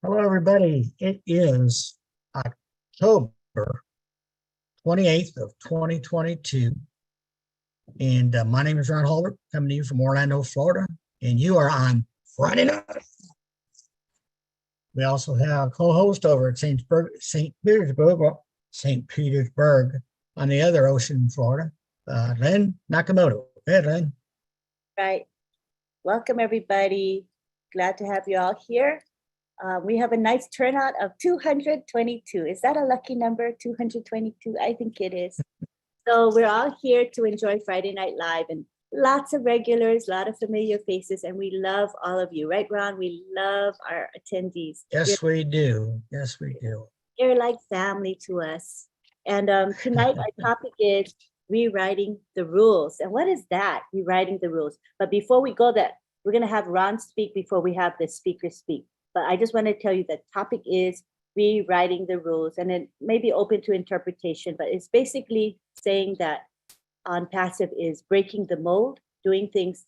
Hello, everybody. It is October 28th of 2022. And my name is Ron Holbert, coming to you from Orlando, Florida. And you are on Friday night. We also have a co-host over at St. Petersburg on the other ocean in Florida, Len Nakamoto. Hey, Len. Right. Welcome, everybody. Glad to have you all here. We have a nice turnout of 222. Is that a lucky number, 222? I think it is. So we're all here to enjoy Friday Night Live, and lots of regulars, a lot of familiar faces, and we love all of you. Right, Ron? We love our attendees. Yes, we do. Yes, we do. You're like family to us. And tonight our topic is rewriting the rules. And what is that, rewriting the rules? But before we go there, we're going to have Ron speak before we have the speaker speak. But I just want to tell you that topic is rewriting the rules, and it may be open to interpretation, but it's basically saying that ONPASSIVE is breaking the mold, doing things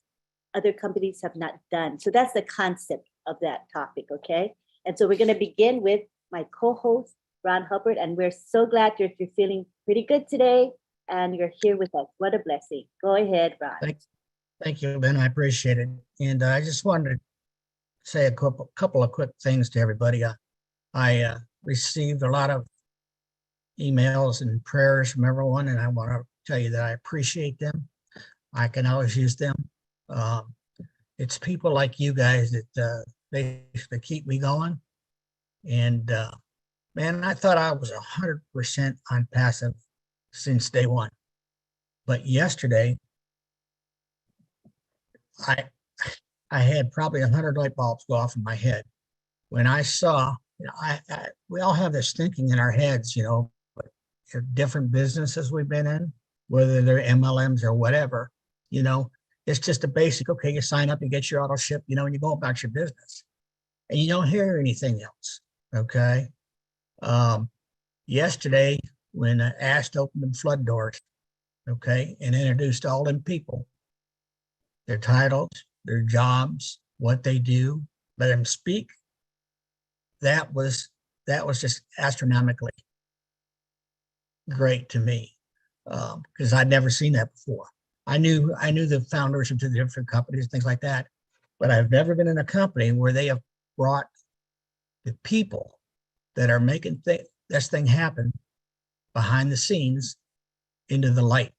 other companies have not done. So that's the concept of that topic, okay? And so we're going to begin with my co-host, Ron Hubbard, and we're so glad you're feeling pretty good today and you're here with us. What a blessing. Go ahead, Ron. Thank you, Ben. I appreciate it. And I just wanted to say a couple of quick things to everybody. I received a lot of emails and prayers from everyone, and I want to tell you that I appreciate them. I can always use them. It's people like you guys that basically keep me going. And man, I thought I was 100% ONPASSIVE since day one. But yesterday, I had probably 100 light bulbs go off in my head when I saw, we all have this thinking in our heads, but different businesses we've been in, whether they're MLMs or whatever, it's just a basic, okay, you sign up, you get your auto ship, and you go about your business and you don't hear anything else. Okay. Yesterday, when I asked to open the flood doors, okay, and introduced all them people, their titles, their jobs, what they do, let them speak. That was just astronomically great to me, because I'd never seen that before. I knew the founders of the different companies, things like that, but I've never been in a company where they have brought the people that are making this thing happen behind the scenes into the light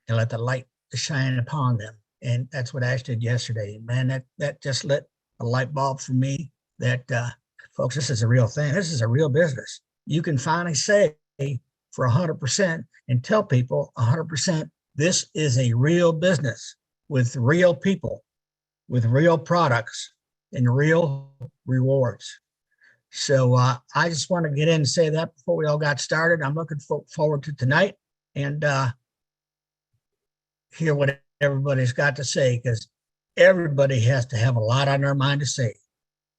and let the light shine upon them. And that's what Ash did yesterday. Man, that just lit a light bulb for me that, folks, this is a real thing. This is a real business. You can finally say for 100% and tell people 100%, this is a real business with real people, with real products and real rewards. So I just want to get in and say that before we all got started. I'm looking forward to tonight and hear what everybody's got to say, because everybody has to have a lot on their mind to say.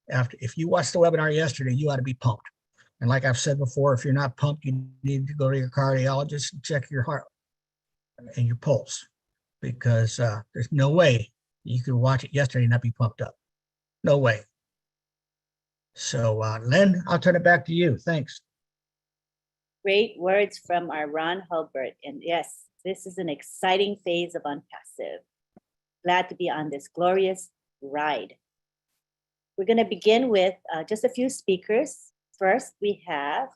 If you watched the webinar yesterday, you ought to be pumped. And like I've said before, if you're not pumped, you need to go to your cardiologist and check your heart and your pulse, because there's no way you could watch it yesterday and not be pumped up. No way. So Len, I'll turn it back to you. Thanks. Great words from our Ron Hulbert. And yes, this is an exciting phase of ONPASSIVE. Glad to be on this glorious ride. We're going to begin with just a few speakers. First, we have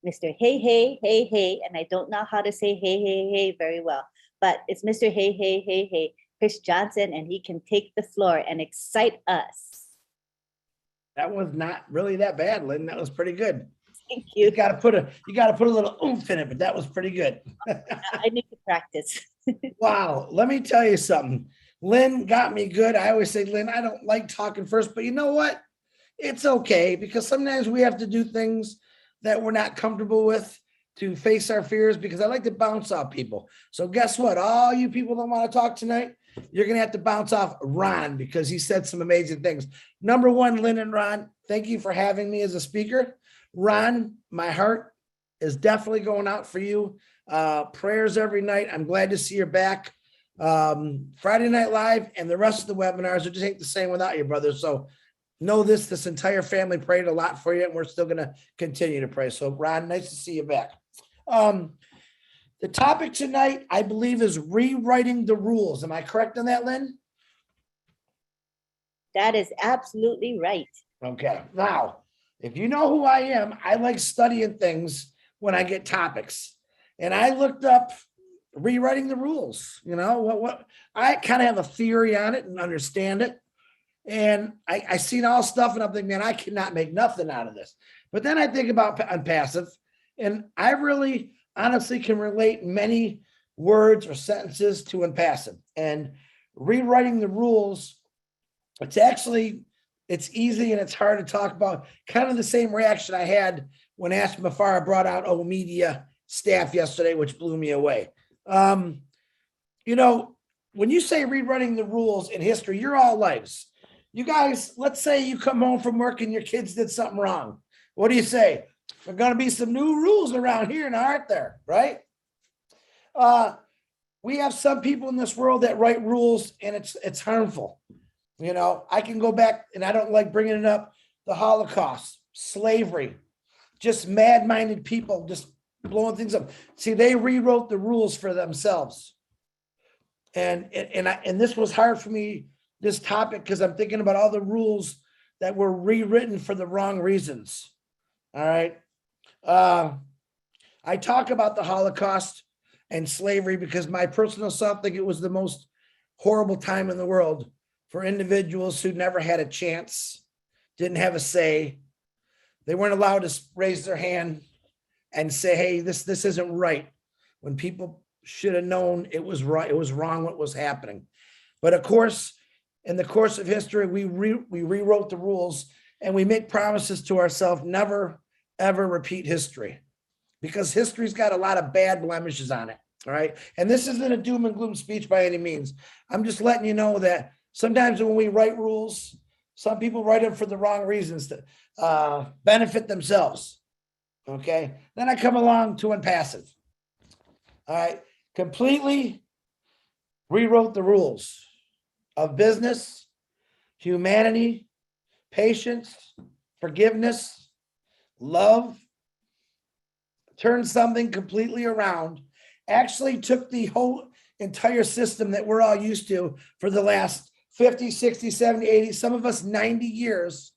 Mr. Hey, Hey, Hey, Hey, and I don't know how to say Hey, Hey, Hey very well, but it's Mr. Hey, Hey, Hey, Hey, Chris Johnson, and he can take the floor and excite us. That was not really that bad, Lynn. That was pretty good. Thank you. You got to put a little oomph in it, but that was pretty good. I need to practice. Wow. Let me tell you something. Lynn got me good. I always say, Lynn, I don't like talking first, but you know what? It's okay, because sometimes we have to do things that we're not comfortable with to face our fears, because I like to bounce off people. So guess what? All you people that want to talk tonight, you're going to have to bounce off Ron, because he said some amazing things. Number one, Lynn and Ron, thank you for having me as a speaker. Ron, my heart is definitely going out for you. Prayers every night. I'm glad to see you're back. Friday Night Live and the rest of the webinars are just ain't the same without you, brother. So know this entire family prayed a lot for you, and we're still going to continue to pray. So Ron, nice to see you back. The topic tonight, I believe, is rewriting the rules. Am I correct on that, Lynn? That is absolutely right. Okay. Now, if you know who I am, I like studying things when I get topics. And I looked up rewriting the rules. You know, what I kind of have a theory on it and understand it. And I seen all stuff and I'm thinking, man, I cannot make nothing out of this. But then I think about ONPASSIVE, and I really honestly can relate many words or sentences to ONPASSIVE. And rewriting the rules, it's easy and it's hard to talk about. Kind of the same reaction I had when Ash Mafara brought out O Media staff yesterday, which blew me away. You know, when you say rewriting the rules in history, you're all lives. You guys, let's say you come home from work and your kids did something wrong. What do you say? There are going to be some new rules around here, now aren't there? Right? We have some people in this world that write rules, and it's harmful. You know, I can go back, and I don't like bringing it up, the Holocaust, slavery, just mad-minded people just blowing things up. See, they rewrote the rules for themselves. And this was hard for me, this topic, because I'm thinking about all the rules that were rewritten for the wrong reasons. All right. I talk about the Holocaust and slavery because my personal self think it was the most horrible time in the world for individuals who never had a chance, didn't have a say. They weren't allowed to raise their hand and say, hey, this isn't right, when people should have known it was right. It was wrong what was happening. But of course, in the course of history, we rewrote the rules, and we make promises to ourselves, never, ever repeat history, because history's got a lot of bad blemishes on it. All right. And this isn't a doom and gloom speech by any means. I'm just letting you know that sometimes when we write rules, some people write them for the wrong reasons to benefit themselves. Okay. Then I come along to ONPASSIVE. All right. Completely rewrote the rules of business, humanity, patience, forgiveness, love, turned something completely around, actually took the whole entire system that we're all used to for the last 50, 60, 70, 80, some of us 90 years,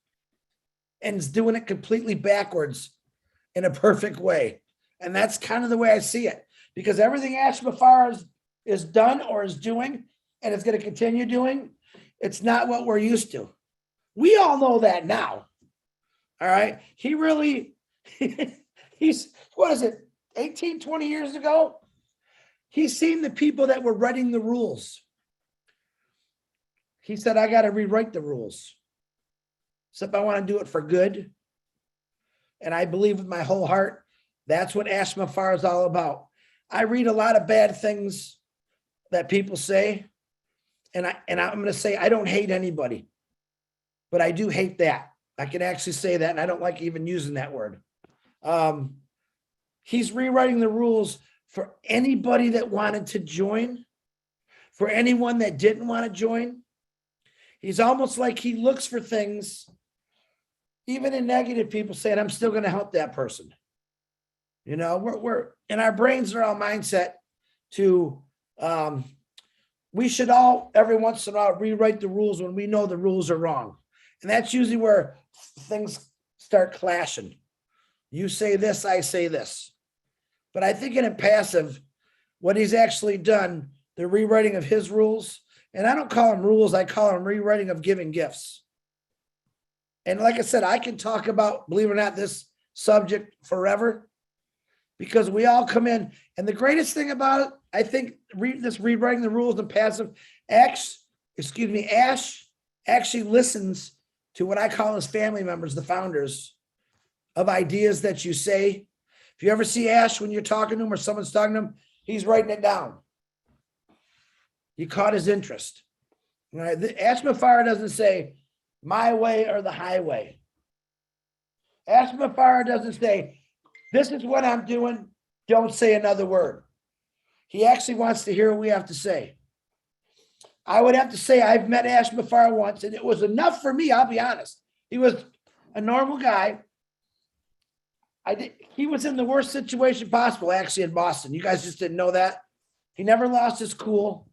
and is doing it completely backwards in a perfect way. And that's kind of the way I see it, because everything Ash Mafara is done or is doing, and it's going to continue doing, it's not what we're used to. We all know that now. All right. He really, he's, what is it, 18, 20 years ago? He's seen the people that were writing the rules. He said, I got to rewrite the rules. Except I want to do it for good. And I believe with my whole heart, that's what Ash Mafara is all about. I read a lot of bad things that people say. And I'm going to say, I don't hate anybody, but I do hate that. I can actually say that. And I don't like even using that word. He's rewriting the rules for anybody that wanted to join, for anyone that didn't want to join. He's almost like he looks for things, even in negative people, saying, I'm still going to help that person. You know, we're in our brains are all mindset to, we should all every once in a while rewrite the rules when we know the rules are wrong. And that's usually where things start clashing. You say this, I say this. But I think in ONPASSIVE, what he's actually done, the rewriting of his rules, and I don't call them rules, I call them rewriting of giving gifts. And like I said, I can talk about, believe it or not, this subject forever, because we all come in. And the greatest thing about it, I think, this rewriting the rules in ONPASSIVE, Ash actually listens to what I call his family members, the founders, of ideas that you say. If you ever see Ash when you're talking to him or someone's talking to him, he's writing it down. You caught his interest. Right? Ash Mafara doesn't say my way or the highway. Ash Mafara doesn't say, this is what I'm doing, don't say another word. He actually wants to hear what we have to say. I would have to say I've met Ash Mafara once, and it was enough for me, I'll be honest. He was a normal guy. He was in the worst situation possible, actually, in Boston. You guys just didn't know that. He never lost his cool.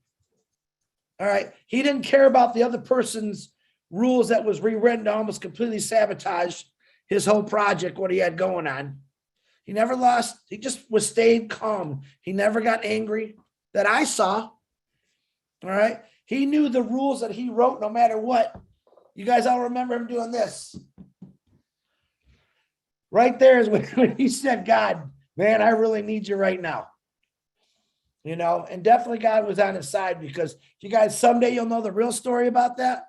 All right. He didn't care about the other person's rules that was rewritten to almost completely sabotage his whole project, what he had going on. He never lost. He just stayed calm. He never got angry that I saw. All right. He knew the rules that he wrote no matter what. You guys all remember him doing this. Right there is when he said, God, man, I really need you right now. You know, and definitely God was on his side, because you guys, someday you'll know the real story about that.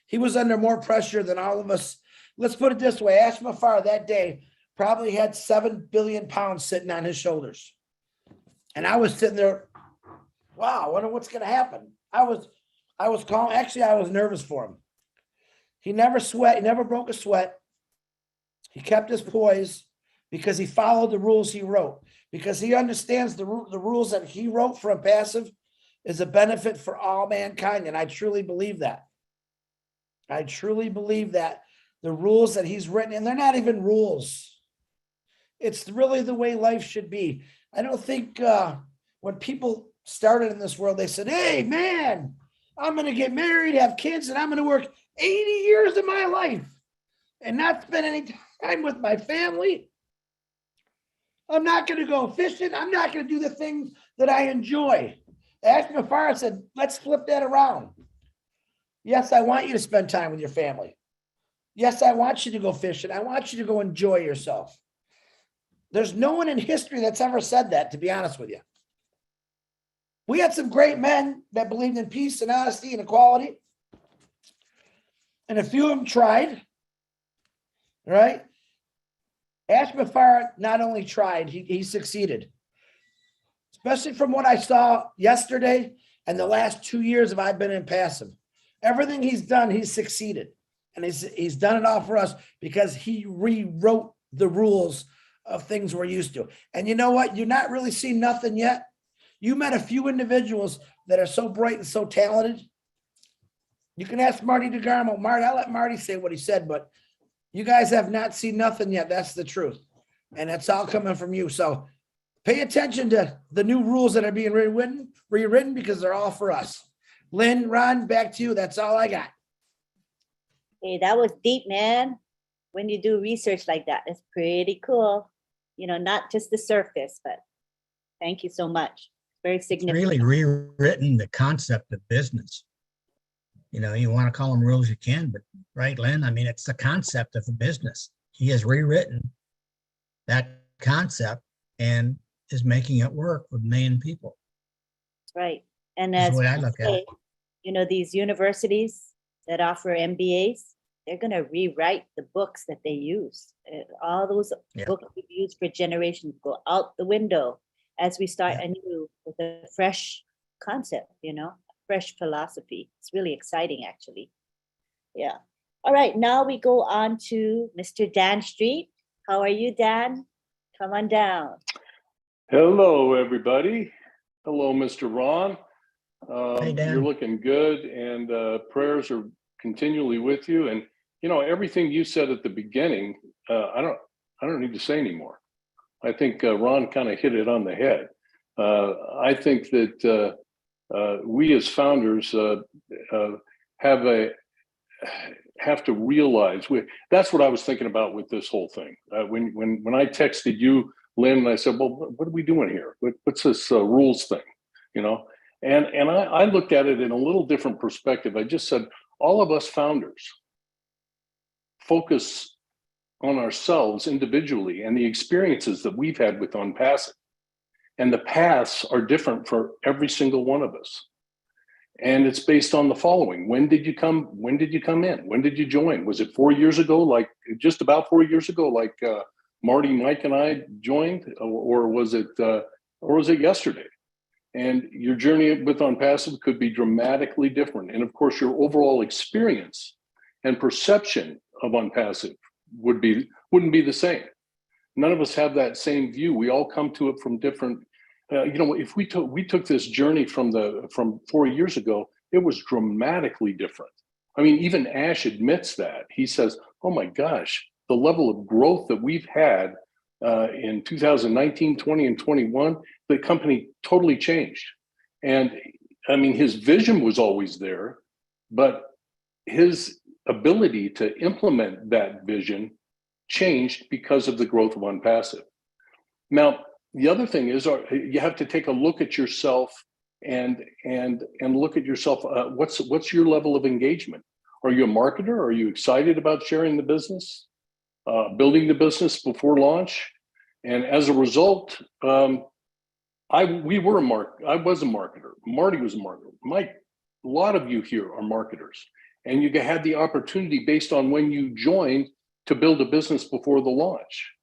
He was under more pressure than all of us. Let's put it this way. Ashma Farah that day probably had 7 billion pounds sitting on his shoulders. And I was sitting there, wow, I wonder what's going to happen. I was calm. Actually, I was nervous for him. He never sweat. He never broke a sweat. He kept his poise because he followed the rules he wrote, because he understands the rules that he wrote for ONPASSIVE is a benefit for all mankind. And I truly believe that. I truly believe that the rules that he's written, and they're not even rules. It's really the way life should be. I don't think when people started in this world, they said, hey, man, I'm going to get married, have kids, and I'm going to work 80 years of my life and not spend any time with my family. I'm not going to go fishing. I'm not going to do the things that I enjoy. Ashma Farah said, let's flip that around. Yes, I want you to spend time with your family. Yes, I want you to go fishing. I want you to go enjoy yourself. There's no one in history that's ever said that, to be honest with you. We had some great men that believed in peace and honesty and equality. And a few of them tried, right? Ashma Farah not only tried, he succeeded. Especially from what I saw yesterday and the last 2 years of I've been in passive. Everything he's done, he's succeeded. And he's done it all for us because he rewrote the rules of things we're used to. And you know what? You're not really seeing nothing yet. You met a few individuals that are so bright and so talented. You can ask Marty DeGarmo. Marty, I'll let Marty say what he said, but you guys have not seen nothing yet. That's the truth. And it's all coming from you. So pay attention to the new rules that are being rewritten because they're all for us. Lynn, Ron, back to you. That's all I got. Hey, that was deep, man. When you do research like that, it's pretty cool. You know, not just the surface, but thank you so much. Very significant. Really rewritten the concept of business. You know, you want to call them rules, you can, but right, Lynn? I mean, it's the concept of a business. He has rewritten that concept and is making it work with million people. That's right. And That's as the way I look at it. you know, these universities that offer MBAs, they're going to rewrite the books that they use. All those books we've used for generations go out the window as we start anew with a fresh concept, you know, a fresh philosophy. It's really exciting, actually. Yeah. All right. Now we go on to Mr. Dan Street. How are you, Dan? Come on down. Hello, everybody. Hello, Mr. Ron. Hey, Dan. You're looking good, and prayers are continually with you. And you know, everything you said at the beginning, I don't need to say anymore. I think Ron kind of hit it on the head. I think that we as founders have to realize that's what I was thinking about with this whole thing. When I texted you, Lynn, and I said, well, what are we doing here? What's this rules thing? You know, and I looked at it in a little different perspective. I just said, all of us founders focus on ourselves individually and the experiences that we've had with ONPASSIVE. And the paths are different for every single one of us. And it's based on the following. When did you come in? When did you join? Was it 4 years ago, like just about 4 years ago, like Marty, Mike, and I joined, or was it yesterday? And your journey with ONPASSIVE could be dramatically different. And of course, your overall experience and perception of ONPASSIVE wouldn't be the same. None of us have that same view. We all come to it from different. You know, if we took this journey from 4 years ago, it was dramatically different. I mean, even Ash admits that. He says, oh my gosh, the level of growth that we've had in 2019, 20, and 21, the company totally changed. And I mean, his vision was always there, but his ability to implement that vision changed because of the growth of ONPASSIVE. Now, the other thing is you have to take a look at yourself and look at yourself. What's your level of engagement? Are you a marketer? Are you excited about sharing the business, building the business before launch? And as a result, I was a marketer. Marty was a marketer. Mike, a lot of you here are marketers, and you had the opportunity based on when you joined to build a business before the launch.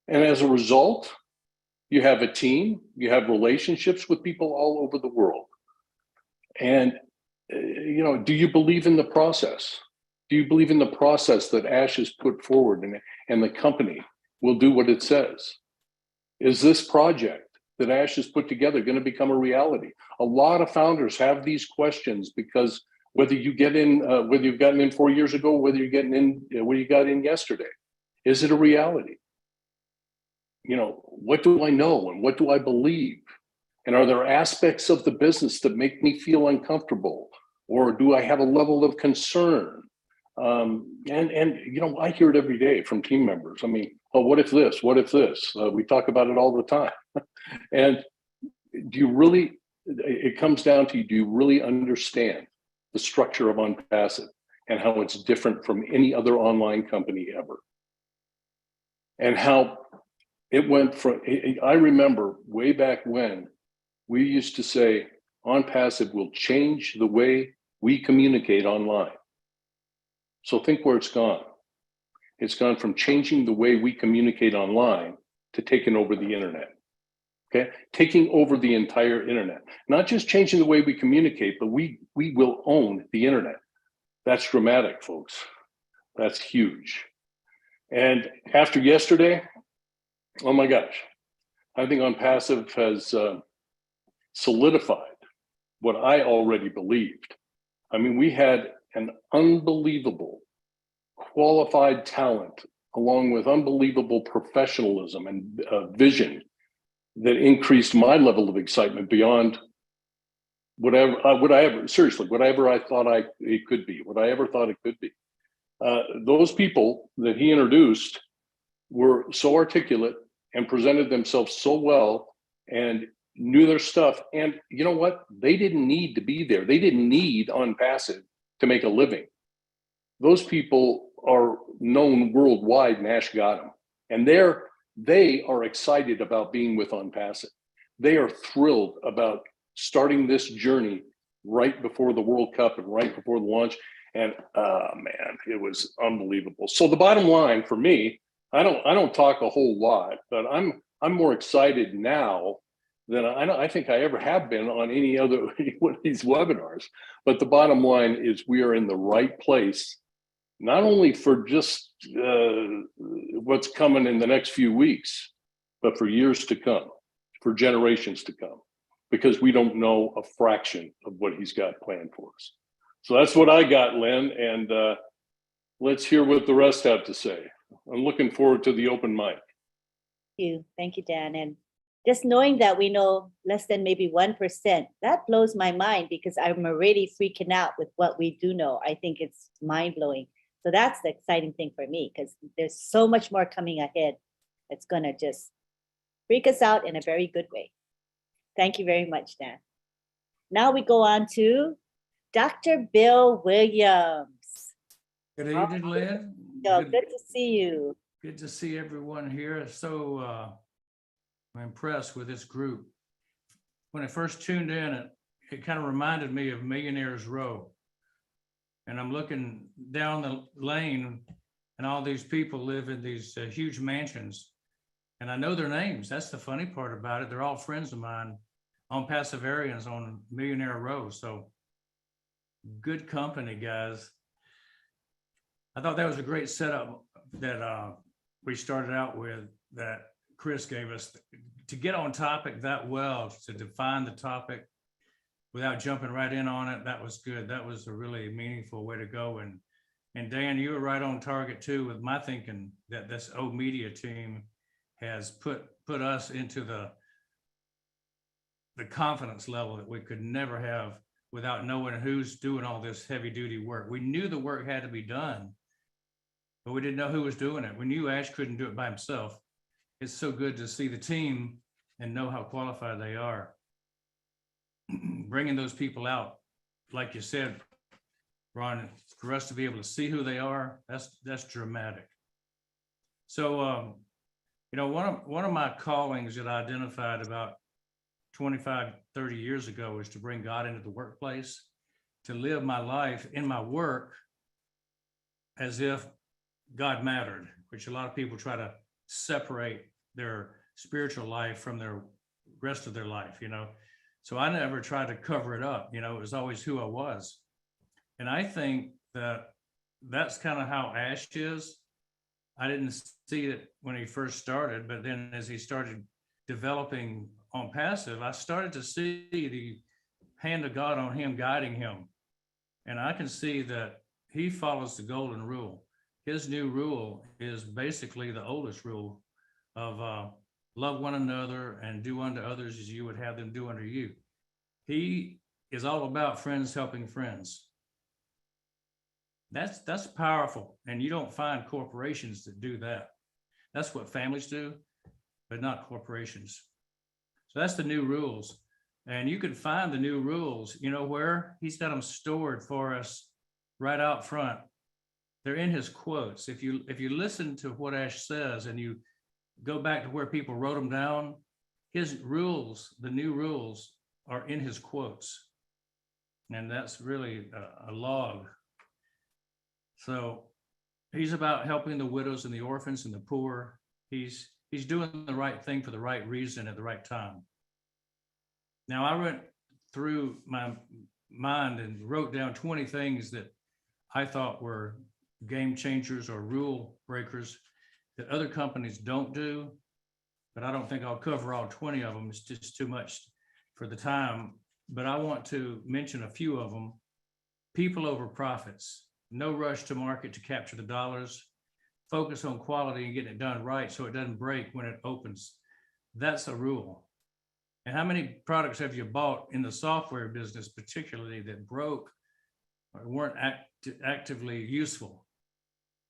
And as a result, you have a team, you have relationships with people all over the world. And, you know, do you believe in the process? Do you believe in the process that Ash has put forward and the company will do what it says? Is this project that Ash has put together going to become a reality? A lot of founders have these questions because whether you get in, whether you've gotten in 4 years ago, whether you're getting in, whether you got in yesterday, is it a reality? You know, what do I know and what do I believe? And are there aspects of the business that make me feel uncomfortable? Or do I have a level of concern? And you know, I hear it every day from team members. I mean, oh, what if this? What if this? We talk about it all the time. And do you really, it comes down to, do you really understand the structure of ONPASSIVE and how it's different from any other online company ever? And how it went from, I remember way back when we used to say, ONPASSIVE will change the way we communicate online. So think where it's gone. It's gone from changing the way we communicate online to taking over the internet. Okay, taking over the entire internet. Not just changing the way we communicate, but we will own the internet. That's dramatic, folks. That's huge. And after yesterday, oh my gosh, I think ONPASSIVE has solidified what I already believed. I mean, we had an unbelievable qualified talent along with unbelievable professionalism and vision that increased my level of excitement beyond whatever I thought it could be, what I ever thought it could be. Those people that he introduced were so articulate and presented themselves so well and knew their stuff. And you know what? They didn't need to be there. They didn't need ONPASSIVE to make a living. Those people are known worldwide, and Ash got them. And they are excited about being with ONPASSIVE. They are thrilled about starting this journey right before the World Cup and right before the launch. And man, it was unbelievable. So the bottom line for me, I don't talk a whole lot, but I'm more excited now than I think I ever have been on any other one of these webinars. But the bottom line is we are in the right place, not only for just what's coming in the next few weeks, but for years to come, for generations to come, because we don't know a fraction of what he's got planned for us. So that's what I got, Lynn, and let's hear what the rest have to say. I'm looking forward to the open mic. Thank you, Dan. And just knowing that we know less than maybe 1%, that blows my mind because I'm already freaking out with what we do know. I think it's mind-blowing. So that's the exciting thing for me because there's so much more coming ahead that's going to just freak us out in a very good way. Thank you very much, Dan. Now we go on to Dr. Bill Williams. Good evening, Lynn. Good to see you. Good to see everyone here. So I'm impressed with this group. When I first tuned in, it kind of reminded me of Millionaire's Row. And I'm looking down the lane and all these people live in these huge mansions. And I know their names. That's the funny part about it. They're all friends of mine, ONPASSIVEarians on Millionaire Row. So good company, guys. I thought that was a great setup that we started out with, that Chris gave us to get on topic that well, to define the topic without jumping right in on it, that was good. That was a really meaningful way to go. And Dan, you were right on target too with my thinking that this old media team has put us into the confidence level that we could never have without knowing who's doing all this heavy duty work. We knew the work had to be done, but we didn't know who was doing it. We knew Ash couldn't do it by himself. It's so good to see the team and know how qualified they are. Bringing those people out, like you said, Ron, for us to be able to see who they are, that's dramatic. So, you know, one of my callings that I identified about 25, 30 years ago is to bring God into the workplace, to live my life in my work as if God mattered, which a lot of people try to separate their spiritual life from their rest of their life, you know. So I never tried to cover it up, you know, it was always who I was. And I think that that's kind of how Ash is. I didn't see it when he first started, but then as he started developing ONPASSIVE, I started to see the hand of God on him, guiding him. And I can see that he follows the golden rule. His new rule is basically the oldest rule of love one another and do unto others as you would have them do unto you. He is all about friends helping friends. That's powerful. And you don't find corporations that do that. That's what families do, but not corporations. So that's the new rules. And you can find the new rules, you know where? He's got them stored for us right out front. They're in his quotes. If you listen to what Ash says and you go back to where people wrote them down, his rules, the new rules, are in his quotes. And that's really a log. So he's about helping the widows and the orphans and the poor. He's doing the right thing for the right reason at the right time. Now, I went through my mind and wrote down 20 things that I thought were game changers or rule breakers that other companies don't do, but I don't think I'll cover all 20 of them. It's just too much for the time, but I want to mention a few of them. People over profits, no rush to market to capture the dollars, focus on quality and getting it done right so it doesn't break when it opens. That's a rule. And how many products have you bought in the software business, particularly, that broke or weren't actively useful?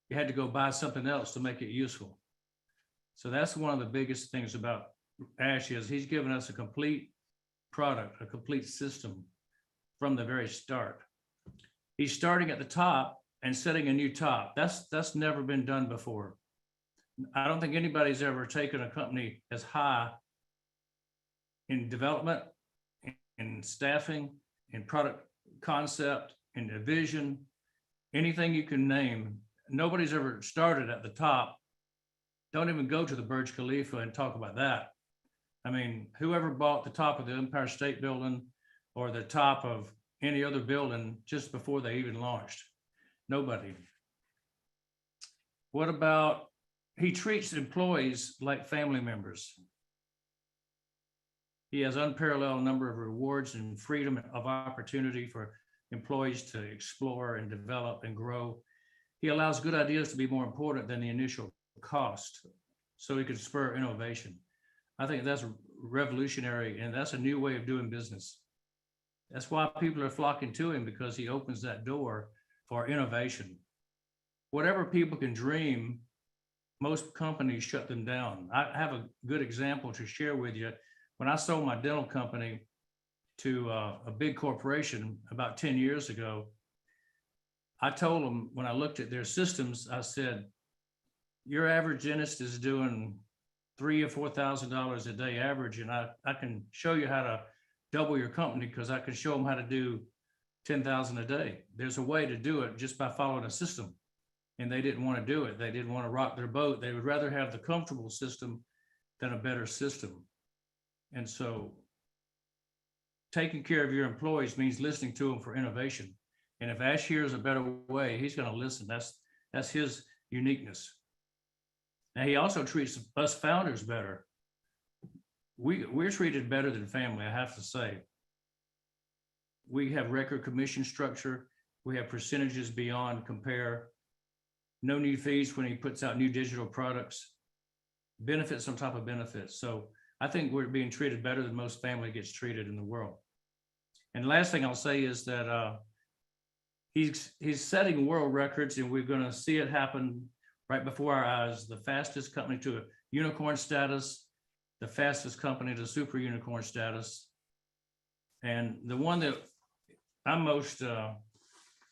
You had to go buy something else to make it useful. So that's one of the biggest things about Ash is he's given us a complete product, a complete system from the very start. He's starting at the top and setting a new top. That's never been done before. I don't think anybody's ever taken a company as high in development, in staffing, in product concept, in vision, anything you can name. Nobody's ever started at the top. Don't even go to the Burj Khalifa and talk about that. I mean, whoever bought the top of the Empire State Building or the top of any other building just before they even launched? Nobody. What about, he treats employees like family members. He has unparalleled number of rewards and freedom of opportunity for employees to explore and develop and grow. He allows good ideas to be more important than the initial cost, so he could spur innovation. I think that's revolutionary, and that's a new way of doing business. That's why people are flocking to him, because he opens that door for innovation. Whatever people can dream, most companies shut them down. I have a good example to share with you. When I sold my dental company to a big corporation about 10 years ago, I told them, when I looked at their systems, I said, your average dentist is doing $3,000 or $4,000 a day average, and I can show you how to double your company, because I can show them how to do 10,000 a day. There's a way to do it just by following a system. And they didn't want to do it. They didn't want to rock their boat. They would rather have the comfortable system than a better system. And so taking care of your employees means listening to them for innovation. And if Ash hears a better way, he's going to listen. That's his uniqueness. Now, he also treats us founders better. We're treated better than family, I have to say. We have record commission structure. We have percentages beyond compare. No new fees when he puts out new digital products. Benefits on top of benefits. So I think we're being treated better than most family gets treated in the world. And the last thing I'll say is that he's setting world records, and we're going to see it happen right before our eyes. The fastest company to a unicorn status, the fastest company to super unicorn status. And the one that I'm most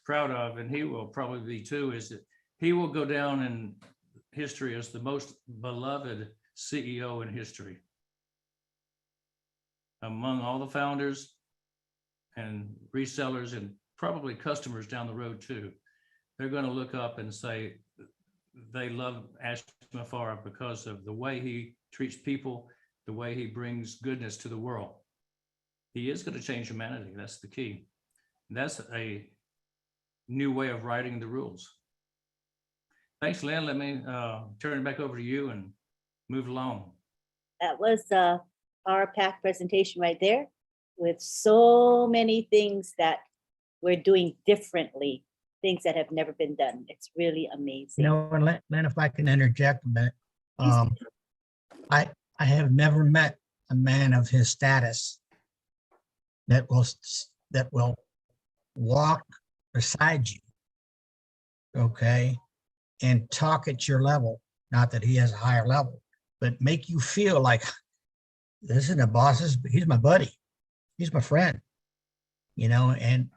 proud of, and he will probably be too, is that he will go down in history as the most beloved CEO in history. Among all the founders and resellers and probably customers down the road too, they're going to look up and say they love Ashton Farr because of the way he treats people, the way he brings goodness to the world. He is going to change humanity. That's the key. That's a new way of writing the rules. Thanks, Lynn. Let me turn it back over to you and move along. That was a power-packed presentation right there with so many things that we're doing differently, things that have never been done. It's really amazing. You know, and Lynn, if I can interject a bit, I have never met a man of his status that will walk beside you, okay, and talk at your level. Not that he has a higher level, but make you feel like this isn't a boss. He's my buddy. He's my friend, you know. And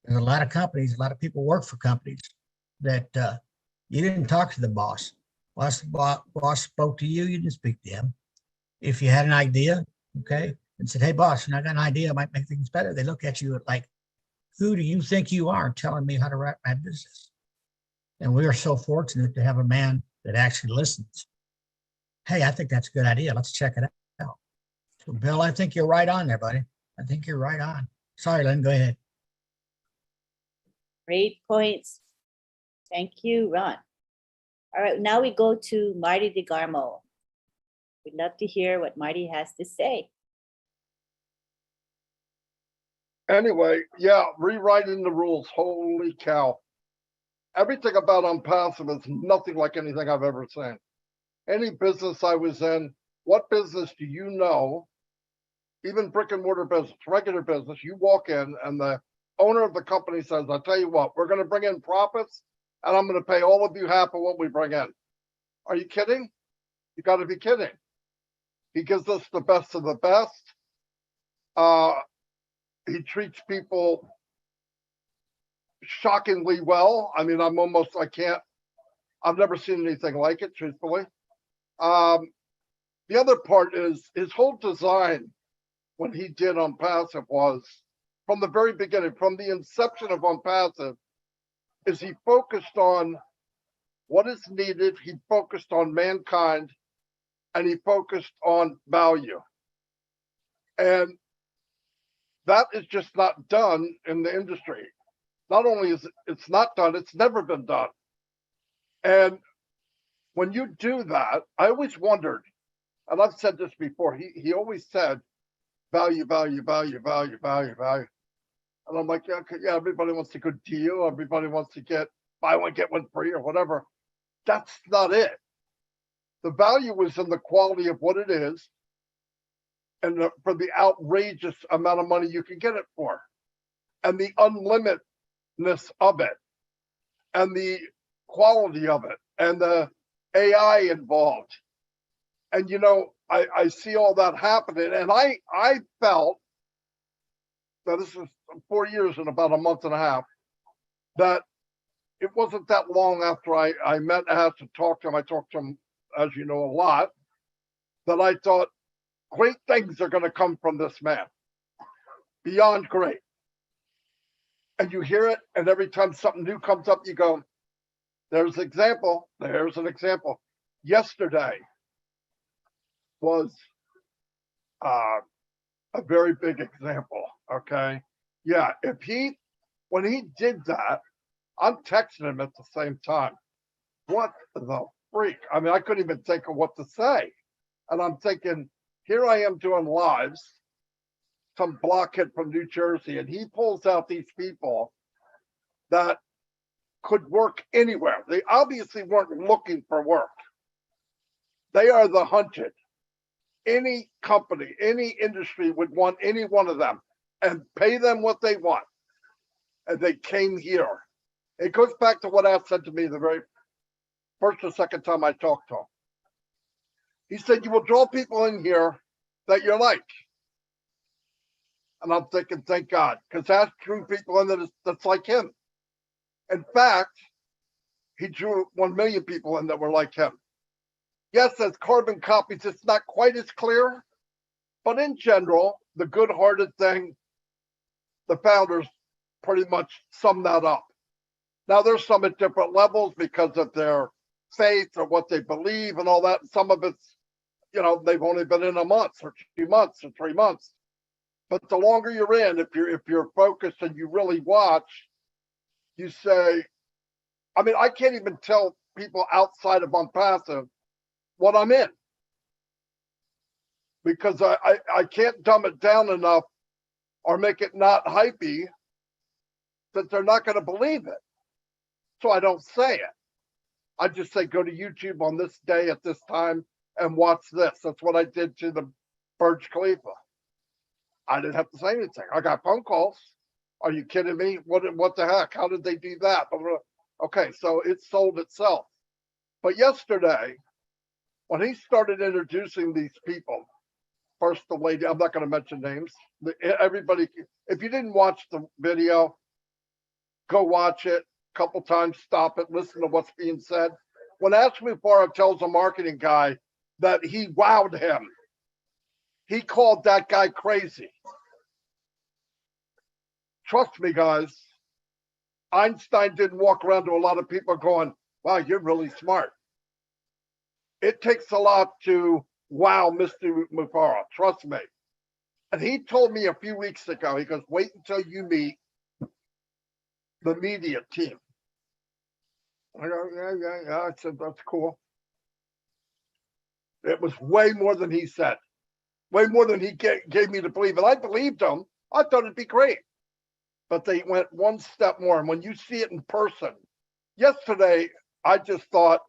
there's a lot of companies, a lot of people work for companies that you didn't talk to the boss. Once the boss spoke to you, you didn't speak to him. If you had an idea, okay, and said, hey, boss, I got an idea, I might make things better. They look at you like, who do you think you are telling me how to run my business? And we are so fortunate to have a man that actually listens. Hey, I think that's a good idea. Let's check it out. So, Bill, I think you're right on there, buddy. I think you're right on. Sorry, Lynn, go ahead. Great points. Thank you, Ron. All right, now we go to Marty DeGarmo. We'd love to hear what Marty has to say. Anyway, yeah, rewriting the rules. Holy cow. Everything about ONPASSIVE is nothing like anything I've ever seen. Any business I was in, what business do you know, even brick and mortar business, regular business, you walk in and the owner of the company says, I'll tell you what, we're going to bring in profits and I'm going to pay all of you half of what we bring in. Are you kidding? You got to be kidding. He gives us the best of the best. He treats people shockingly well. I mean, I've never seen anything like it, truthfully. The other part is his whole design when he did ONPASSIVE was, from the very beginning, from the inception of ONPASSIVE, is he focused on what is needed, he focused on mankind, and he focused on value. And that is just not done in the industry. Not only is it's not done, it's never been done. And when you do that, I always wondered, and I've said this before, he always said value, value, value, value, value, value. And I'm like, yeah, okay, yeah, everybody wants a good deal. Everybody wants to get buy one, get one free or whatever. That's not it. The value is in the quality of what it is and for the outrageous amount of money you can get it for, and the unlimitedness of it, and the quality of it, and the AI involved. And, you know, I see all that happening. And I felt, now this is 4 years and about a month and a half, that it wasn't that long after I met Ash and talked to him. I talked to him, as you know, a lot, that I thought great things are going to come from this man, beyond great. And you hear it, and every time something new comes up, you go, there's an example, there's an example. Yesterday was a very big example, okay? Yeah, when he did that, I'm texting him at the same time. What the freak? I mean, I couldn't even think of what to say. And I'm thinking, here I am doing lives, some blockhead from New Jersey, and he pulls out these people that could work anywhere. They obviously weren't looking for work. They are the hunted. Any company, any industry would want any one of them and pay them what they want. And they came here. It goes back to what Al said to me the very first or second time I talked to him. He said, you will draw people in here that you're like. And I'm thinking, thank God, because that drew people in that's like him. In fact, he drew 1 million people in that were like him. Yes, as carbon copies, it's not quite as clear, but in general, the good-hearted thing, the founders pretty much sum that up. Now, there's some at different levels because of their faith or what they believe and all that. Some of it's, you know, they've only been in a month or 2 months or 3 months. But the longer you're in, if you're focused and you really watch, you say, I mean, I can't even tell people outside of ONPASSIVE what I'm in, because I can't dumb it down enough or make it not hypey that they're not going to believe it. So I don't say it. I just say, go to YouTube on this day at this time and watch this. That's what I did to the Burj Khalifa. I didn't have to say anything. I got phone calls. Are you kidding me? What the heck? How did they do that? Okay, so it sold itself. But yesterday, when he started introducing these people, first the lady, I'm not going to mention names. Everybody, if you didn't watch the video, go watch it a couple times, stop it, listen to what's being said. When Ashmi Farah tells a marketing guy that he wowed him, he called that guy crazy. Trust me, guys, Einstein didn't walk around to a lot of people going, wow, you're really smart. It takes a lot to wow Mr. Mufara, trust me. And he told me a few weeks ago, he goes, wait until you meet the media team. I go, yeah. I said, that's cool. It was way more than he said. Way more than he gave me to believe. And I believed him. I thought it'd be great. But they went one step more. And when you see it in person, yesterday, I just thought,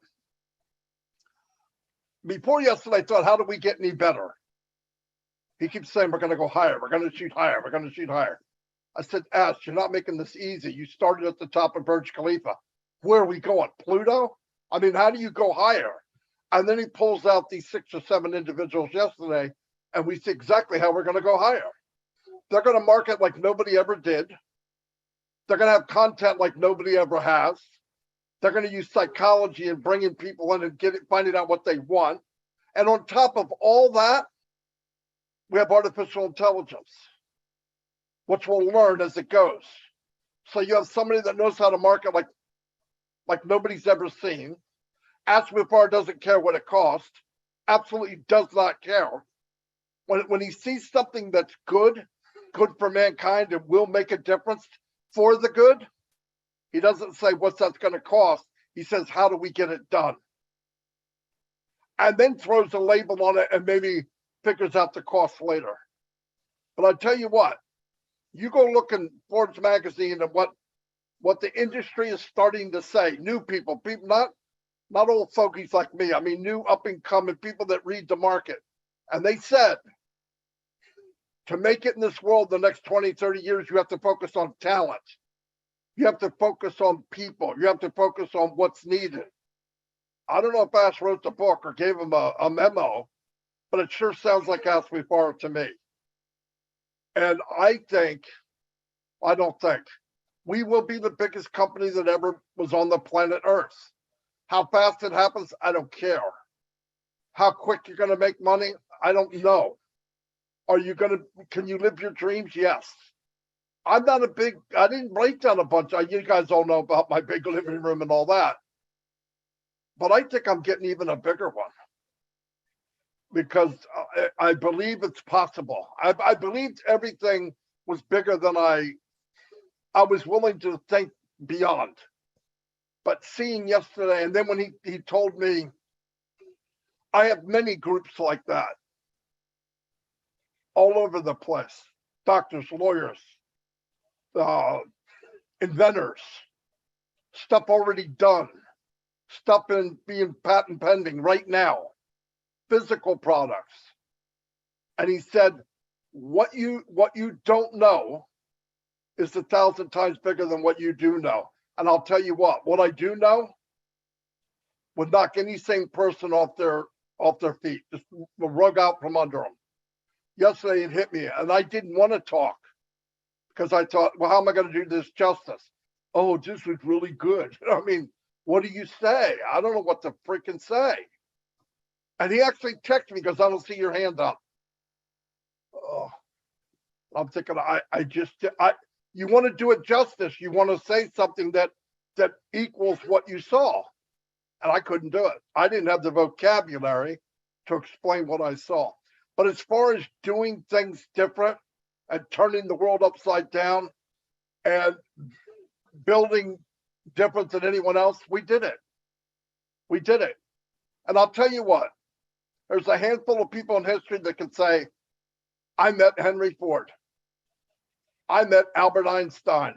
before yesterday, I thought, how do we get any better? He keeps saying, we're going to go higher. We're going to shoot higher. We're going to shoot higher. I said, Ash, you're not making this easy. You started at the top of Burj Khalifa. Where are we going? Pluto? I mean, how do you go higher? And then he pulls out these 6 or 7 individuals yesterday, and we see exactly how we're going to go higher. They're going to market like nobody ever did. They're going to have content like nobody ever has. They're going to use psychology and bringing people in and finding out what they want. And on top of all that, we have artificial intelligence, which will learn as it goes. So you have somebody that knows how to market like nobody's ever seen. Asmifar doesn't care what it costs. Absolutely does not care. When he sees something that's good for mankind and will make a difference for the good, he doesn't say what's that going to cost. He says, how do we get it done? And then throws a label on it and maybe figures out the cost later. But I tell you what, you go look in Forbes magazine and what the industry is starting to say. New people, not old fogies like me. I mean, new up and coming people that read the market. And they said, to make it in this world the next 20, 30 years, you have to focus on talent. You have to focus on people. You have to focus on what's needed. I don't know if Ash wrote the book or gave him a memo, but it sure sounds like Ashmi Farah to me. And I don't think, we will be the biggest company that ever was on the planet Earth. How fast it happens, I don't care. How quick you're going to make money, I don't know. Can you live your dreams? Yes. I didn't break down a bunch. You guys all know about my big living room and all that. But I think I'm getting even a bigger one because I believe it's possible. I believed everything was bigger than I was willing to think beyond. But seeing yesterday, and then when he told me, I have many groups like that all over the place. doctors, lawyers, inventors, stuff already done, stuff being patent pending right now, physical products. And he said, what you don't know is 1,000 times bigger than what you do know. And I'll tell you what I do know would knock any sane person off their feet, just rug out from under them. Yesterday it hit me, and I didn't want to talk because I thought, well, how am I going to do this justice? Oh, this was really good. I mean, what do you say? I don't know what to freaking say. And he actually texted me because I don't see your hand up. Oh, I'm thinking, you want to do it justice. You want to say something that equals what you saw. And I couldn't do it. I didn't have the vocabulary to explain what I saw. But as far as doing things different and turning the world upside down and building different than anyone else, we did it. We did it. And I'll tell you what, there's a handful of people in history that can say, I met Henry Ford. I met Albert Einstein.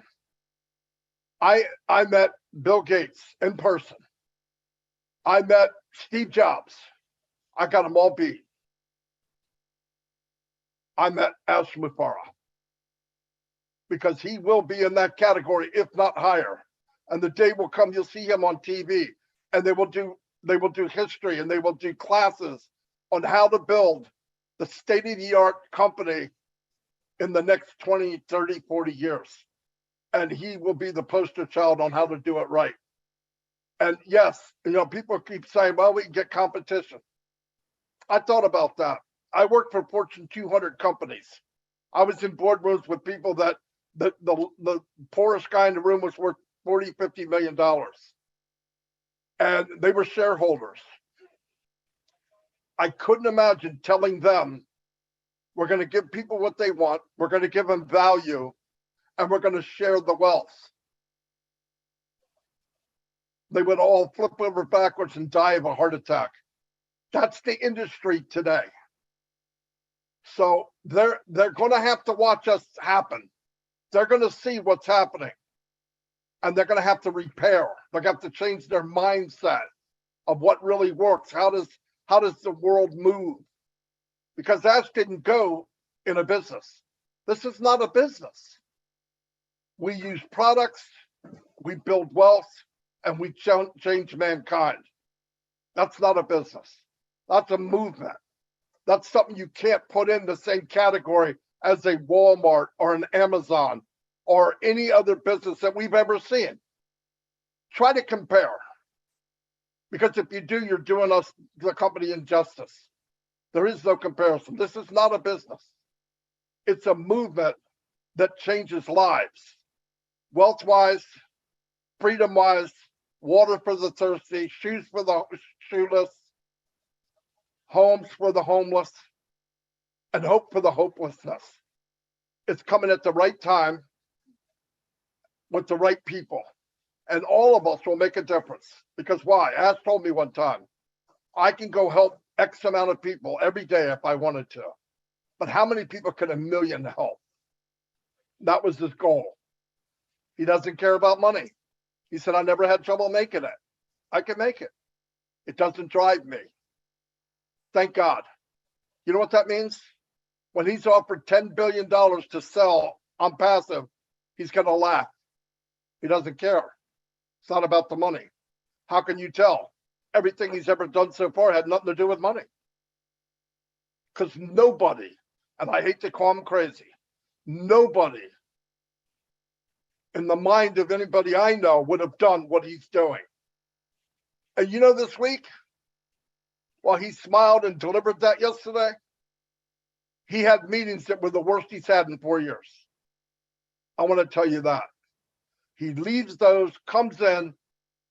I met Bill Gates in person. I met Steve Jobs. I got them all beat. I met Ash Mufareh because he will be in that category, if not higher. And the day will come, you'll see him on TV, and they will do history, and they will do classes on how to build the state-of-the-art company in the next 20, 30, 40 years. And he will be the poster child on how to do it right. And yes, people keep saying, well, we can get competition. I thought about that. I worked for Fortune 200 companies. I was in boardrooms with people that the poorest guy in the room was worth $40, $50 million. And they were shareholders. I couldn't imagine telling them, we're going to give people what they want, we're going to give them value, and we're going to share the wealth. They would all flip over backwards and die of a heart attack. That's the industry today. So they're going to have to watch us happen. They're going to see what's happening, and they're going to have to repair. They're going to have to change their mindset of what really works. How does the world move? Because that didn't go in a business. This is not a business. We use products, we build wealth, and we change mankind. That's not a business. That's a movement. That's something you can't put in the same category as a Walmart or an Amazon or any other business that we've ever seen. Try to compare. Because if you do, you're doing us, the company, injustice. There is no comparison. This is not a business. It's a movement that changes lives. Wealth-wise, freedom-wise, water for the thirsty, shoes for the shoeless, homes for the homeless, and hope for the hopelessness. It's coming at the right time with the right people. And all of us will make a difference. Because why? Ash told me one time, I can go help X amount of people every day if I wanted to. But how many people can a million help? That was his goal. He doesn't care about money. He said, I never had trouble making it. I can make it. It doesn't drive me. Thank God. You know what that means? When he's offered $10 billion to sell on passive, he's going to laugh. He doesn't care. It's not about the money. How can you tell? Everything he's ever done so far had nothing to do with money. Because nobody, and I hate to call him crazy, nobody in the mind of anybody I know would have done what he's doing. And this week, while he smiled and delivered that yesterday, he had meetings that were the worst he's had in 4 years. I want to tell you that. He leaves those, comes in,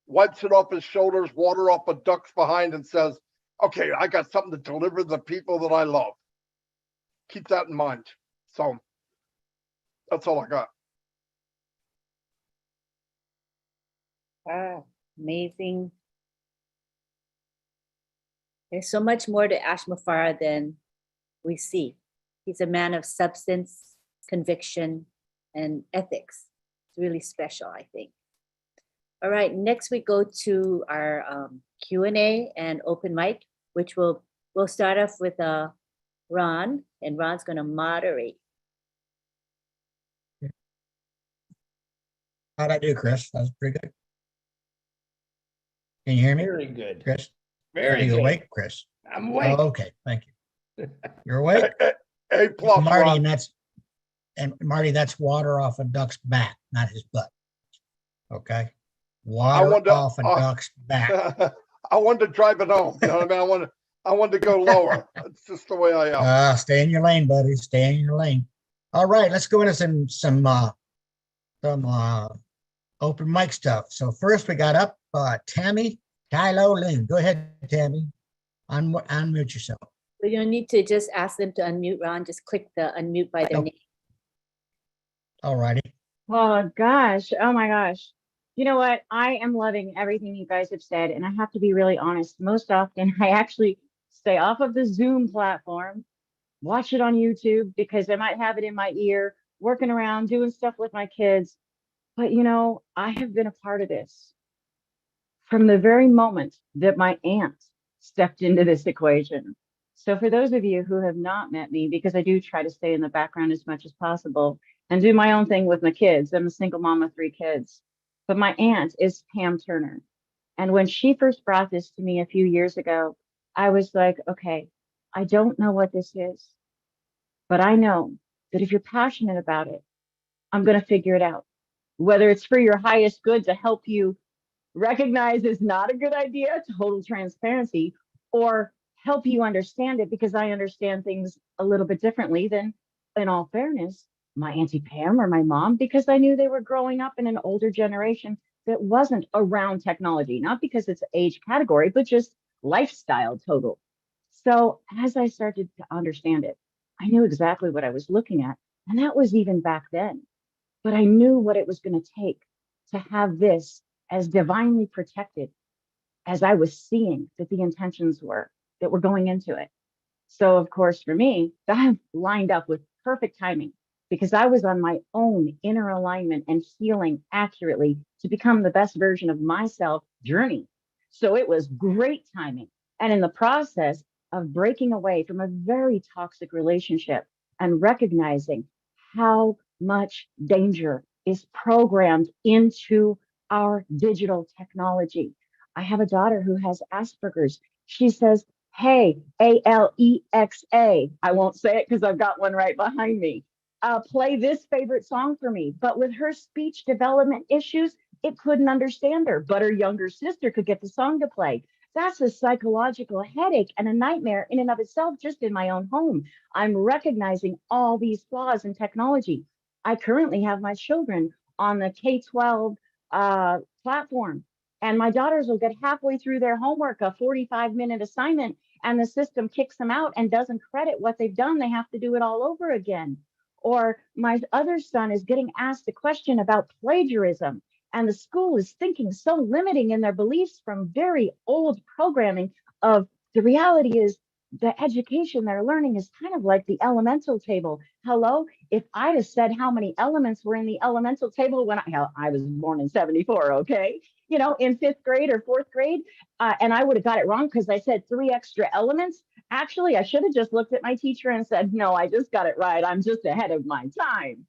wipes it off his shoulders, water off a duck's behind, and says, okay, I got something to deliver to the people that I love. Keep that in mind. So that's all I got. Wow, amazing. There's so much more to Ash Mufareh than we see. He's a man of substance, conviction, and ethics. It's really special, I think. All right, next we go to our Q&A and open mic, which we'll start off with Ron, and Ron's going to moderate. How'd I do, Chris? That was pretty good. Can you hear me, Very good. Chris? Very Are you good. awake, Chris? I'm awake. Oh, okay, thank you. You're awake? A plus, Marty, Ron. Marty, that's water off a duck's back, not his butt. Okay? Water wanted to- off a duck's back. I wanted to drive it home. You know what I mean? I wanted to go lower. It's just the way I am. Stay in your lane, buddy. Stay in your lane. All right, let's go into some open mic stuff. So first we got up Tammy Kylo Lynn. Go ahead, Tammy. Unmute yourself. So you don't need to just ask them to unmute, Ron. Just click the unmute by their Nope. name. All righty. Oh gosh. Oh my gosh. You know what? I am loving everything you guys have said. And I have to be really honest. Most often I actually stay off of the Zoom platform, watch it on YouTube because I might have it in my ear, working around, doing stuff with my kids. But you know, I have been a part of this from the very moment that my aunt stepped into this equation. So for those of you who have not met me, because I do try to stay in the background as much as possible and do my own thing with my kids. I'm a single mom of 3 kids, but my aunt is Pam Turner. And when she first brought this to me a few years ago, I was like, okay, I don't know what this is, but I know that if you're passionate about it, I'm going to figure it out. Whether it's for your highest good to help you recognize it's not a good idea, total transparency, or help you understand it because I understand things a little bit differently than, in all fairness, my Auntie Pam or my mom, because I knew they were growing up in an older generation that wasn't around technology, not because it's age category, but just lifestyle total. So as I started to understand it, I knew exactly what I was looking at. And that was even back then. But I knew what it was going to take to have this as divinely protected as I was seeing that the intentions were that were going into it. So of course, for me, that lined up with perfect timing because I was on my own inner alignment and healing accurately to become the best version of myself journey. So it was great timing. And in the process of breaking away from a very toxic relationship and recognizing how much danger is programmed into our digital technology. I have a daughter who has Asperger's. She says, hey, Alexa. I won't say it because I've got one right behind me. Play this favorite song for me. But with her speech development issues, it couldn't understand her, but her younger sister could get the song to play. That's a psychological headache and a nightmare in and of itself, just in my own home. I'm recognizing all these flaws in technology. I currently have my children on the K-12 platform, and my daughters will get halfway through their homework, a 45-minute assignment, and the system kicks them out and doesn't credit what they've done. They have to do it all over again. Or my other son is getting asked a question about plagiarism, and the school is thinking so limiting in their beliefs from very old programming of the reality is the education they're learning is kind of like the elemental table. Hello, if I'd have said how many elements were in the elemental table when I was born in 74, okay? You know, in 5th grade or 4th grade, and I would have got it wrong because I said 3 extra elements. Actually, I should have just looked at my teacher and said, no, I just got it right. I'm just ahead of my time.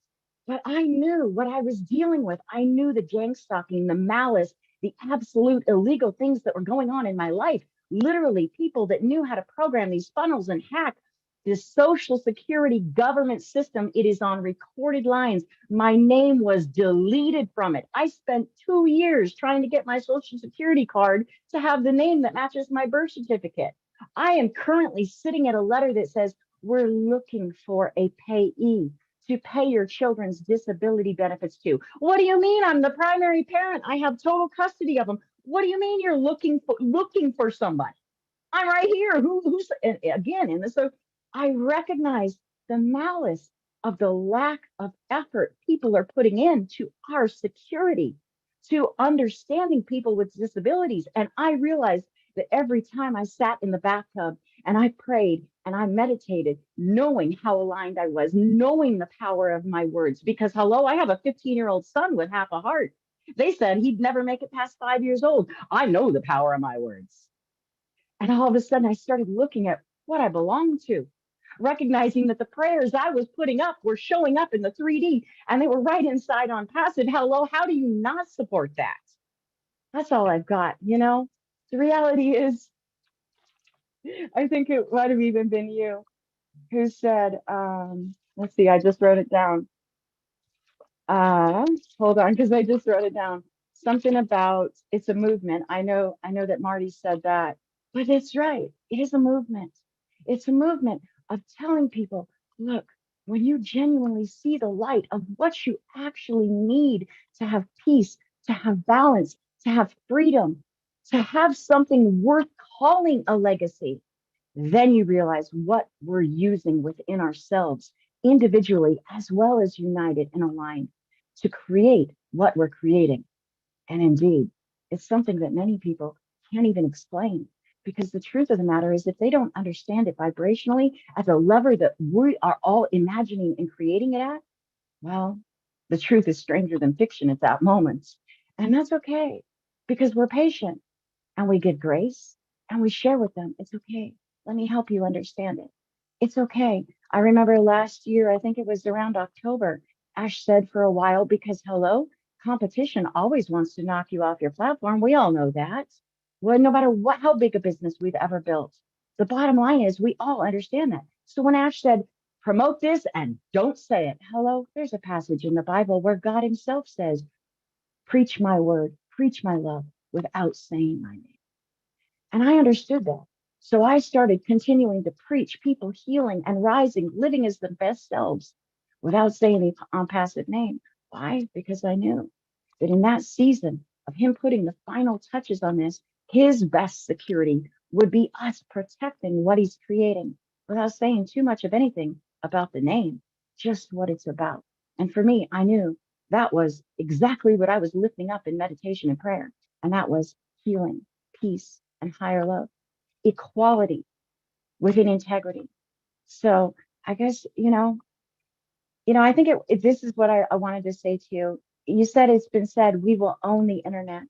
But I knew what I was dealing with. I knew the gang stalking, the malice, the absolute illegal things that were going on in my life. Literally people that knew how to program these funnels and hack this social security government system. It is on recorded lines. My name was deleted from it. I spent 2 years trying to get my social security card to have the name that matches my birth certificate. I am currently sitting at a letter that says, we're looking for a payee to pay your children's disability benefits to. What do you mean? I'm the primary parent. I have total custody of them. What do you mean you're looking for somebody? I'm right here. Who's and again in this? So I recognize the malice of the lack of effort people are putting into our security, to understanding people with disabilities. And I realized that every time I sat in the bathtub and I prayed and I meditated, knowing how aligned I was, knowing the power of my words. Because, hello, I have a 15-year-old son with half a heart. They said he'd never make it past 5 years old. I know the power of my words. And all of a sudden, I started looking at what I belonged to, recognizing that the prayers I was putting up were showing up in the 3D, and they were right inside on passive. Hello, how do you not support that? That's all I've got, you know? The reality is, I think it might have even been you who said, let's see, I just wrote it down. Hold on, because I just wrote it down. Something about it's a movement. I know that Marty said that, but it's right. It is a movement. It's a movement of telling people, look, when you genuinely see the light of what you actually need to have peace, to have balance, to have freedom, to have something worth calling a legacy, then you realize what we're using within ourselves individually as well as united and aligned to create what we're creating. And indeed, it's something that many people can't even explain, because the truth of the matter is, if they don't understand it vibrationally as a lever that we are all imagining and creating it at, well, the truth is stranger than fiction at that moment. And that's okay, because we're patient and we give grace and we share with them. It's okay. Let me help you understand it. It's okay. I remember last year, I think it was around October, Ash said for a while, because hello, competition always wants to knock you off your platform. We all know that. Well, no matter what, how big a business we've ever built, the bottom line is we all understand that. So when Ash said, promote this and don't say it, hello, there's a passage in the Bible where God himself says, preach my word, preach my love without saying my name. And I understood that. So I started continuing to preach people healing and rising, living as the best selves without saying the ONPASSIVE name. Why? Because I knew that in that season of him putting the final touches on this, his best security would be us protecting what he's creating without saying too much of anything about the name, just what it's about. And for me, I knew that was exactly what I was lifting up in meditation and prayer. And that was healing, peace, and higher love, equality within integrity. So I guess, I think this is what I wanted to say to you. You said it's been said, we will own the internet.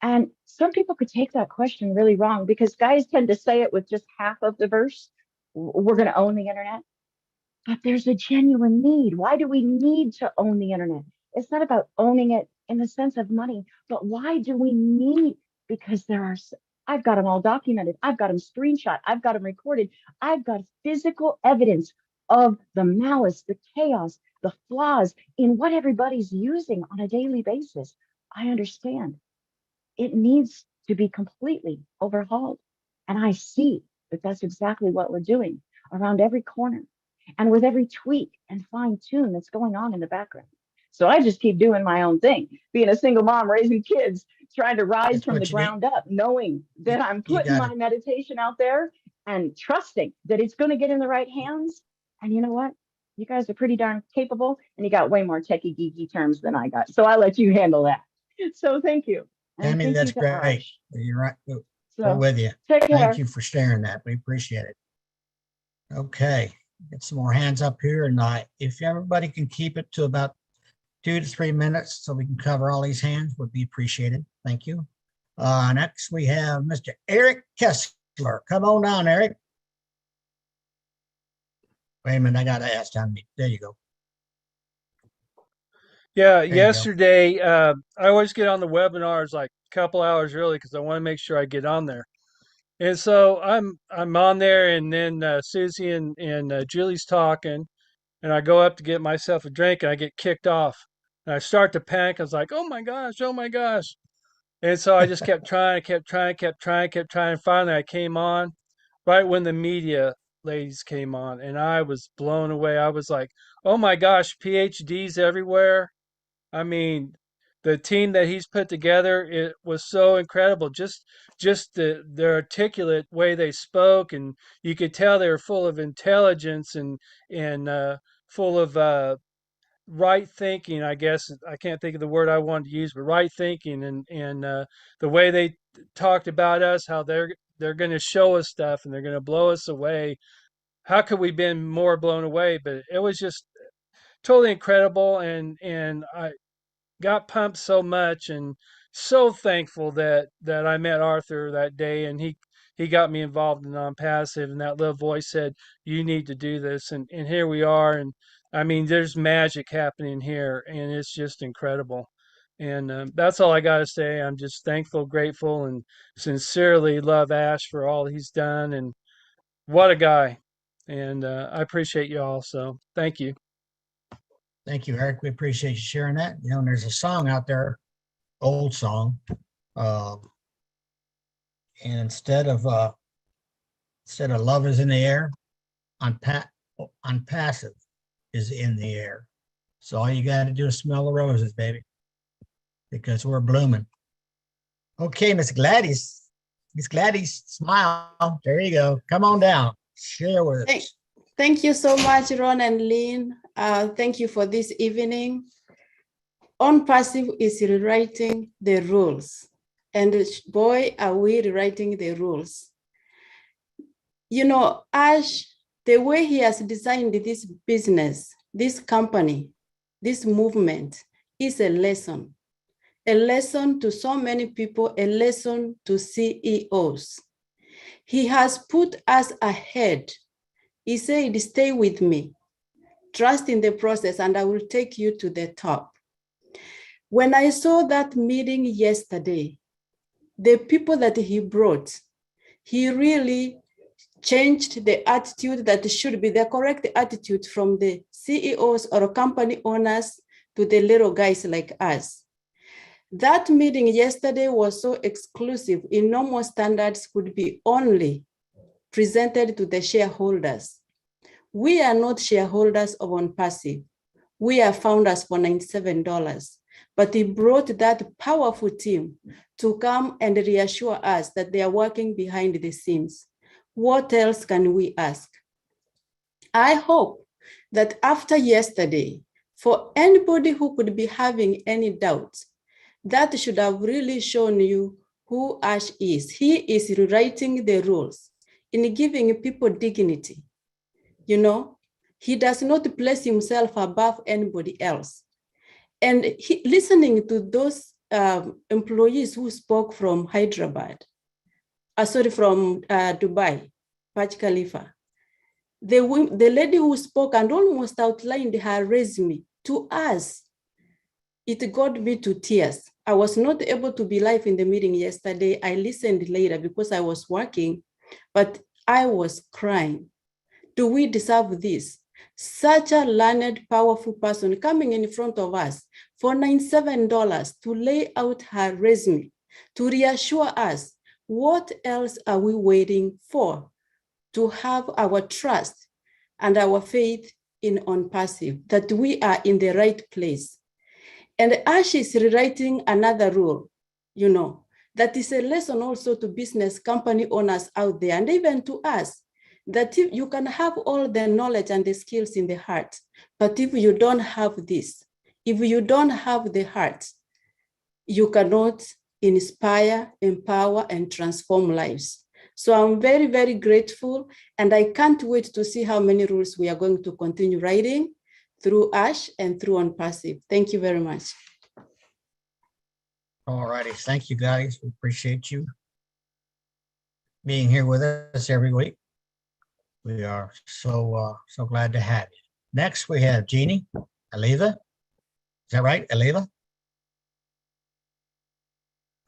And some people could take that question really wrong, because guys tend to say it with just half of the verse. We're going to own the internet. But there's a genuine need. Why do we need to own the internet? It's not about owning it in the sense of money, but why do we need? Because I've got them all documented. I've got them screenshot. I've got them recorded. I've got physical evidence of the malice, the chaos, the flaws in what everybody's using on a daily basis. I understand. It needs to be completely overhauled. And I see that that's exactly what we're doing around every corner and with every tweak and fine tune that's going on in the background. So I just keep doing my own thing, being a single mom, raising kids, trying to rise That's from the what you need. ground up, knowing that I'm You putting got my it. meditation out there and trusting that it's going to get in the right hands. And you know what? You guys are pretty darn capable, and you got way more techie geeky terms than I got. So I let you handle that. So thank you. And Tammy, thank you that's to great. Ash. You're right. We're So with you. take Thank care. you for sharing that. We appreciate it. Okay, get some more hands up here, and if everybody can keep it to about 2 to 3 minutes so we can cover all these hands, would be appreciated. Thank you. Next we have Mr. Eric Kessler. Come on down, Eric. Wait a minute, I gotta ask John. There you go. Yeah, There you go. yesterday, I always get on the webinars like a couple hours early because I want to make sure I get on there. And so I'm on there, and then Susie and Julie's talking, and I go up to get myself a drink, and I get kicked off. And I start to panic. I was like, oh my gosh, oh my gosh. And so I just kept trying, kept trying, kept trying, kept trying. Finally, I came on right when the media ladies came on, and I was blown away. I was like, oh my gosh, PhDs everywhere. I mean, the team that he's put together, it was so incredible. Just the articulate way they spoke, and you could tell they were full of intelligence and full of right thinking. I guess I can't think of the word I wanted to use, but right thinking, and the way they talked about us, how they're going to show us stuff and they're going to blow us away. How could we been more blown away? But it was just totally incredible, and I got pumped so much and so thankful that I met Arthur that day, and he got me involved in non-passive, and that little voice said, you need to do this, and here we are. And I mean, there's magic happening here, and it's just incredible. And that's all I got to say. I'm just thankful, grateful, and sincerely love Ash for all he's done, and what a guy. And I appreciate you all, so thank you. Thank you, Eric. We appreciate you sharing that. You know, and there's a song out there, old song. And instead of love is in the air, unpassive is in the air. So all you got to do is smell the roses, baby, because we're blooming. Okay, Miss Gladys. Miss Gladys, smile. There you go. Come on down. Share with us. Thank you so much, Ron and Lynn. Thank you for this evening. ONPASSIVE is rewriting the rules. And boy, are we rewriting the rules. You know, Ash, the way he has designed this business, this company, this movement is a lesson to so many people, a lesson to CEOs. He has put us ahead. He said, stay with me, trust in the process, and I will take you to the top. When I saw that meeting yesterday, the people that he brought, he really changed the attitude that should be the correct attitude from the CEOs or company owners to the little guys like us. That meeting yesterday was so exclusive. In normal standards could be only presented to the shareholders. We are not shareholders of ONPASSIVE. We are founders for $97. But he brought that powerful team to come and reassure us that they are working behind the scenes. What else can we ask? I hope that after yesterday, for anybody who could be having any doubts, that should have really shown you who Ash is. He is rewriting the rules in giving people dignity. You know, he does not place himself above anybody else. And listening to those employees who spoke from Hyderabad, from Dubai, Burj Khalifa, the lady who spoke and almost outlined her resume to us, it got me to tears. I was not able to be live in the meeting yesterday. I listened later because I was working, but I was crying. Do we deserve this? Such a learned, powerful person coming in front of us for $97 to lay out her resume, to reassure us. What else are we waiting for to have our trust and our faith in ONPASSIVE, that we are in the right place? And Ash is rewriting another rule, you know, that is a lesson also to business company owners out there, and even to us, that if you can have all the knowledge and the skills in the heart, but if you don't have this, if you don't have the heart, you cannot inspire, empower, and transform lives. So I'm very, very grateful, and I can't wait to see how many rules we are going to continue writing through Ash and through ONPASSIVE. Thank you very much. All righty. Thank you, guys. We appreciate you being here with us every week. We are so glad to have you. Next, we have Jeannie Aliva. Is that right, Aliva?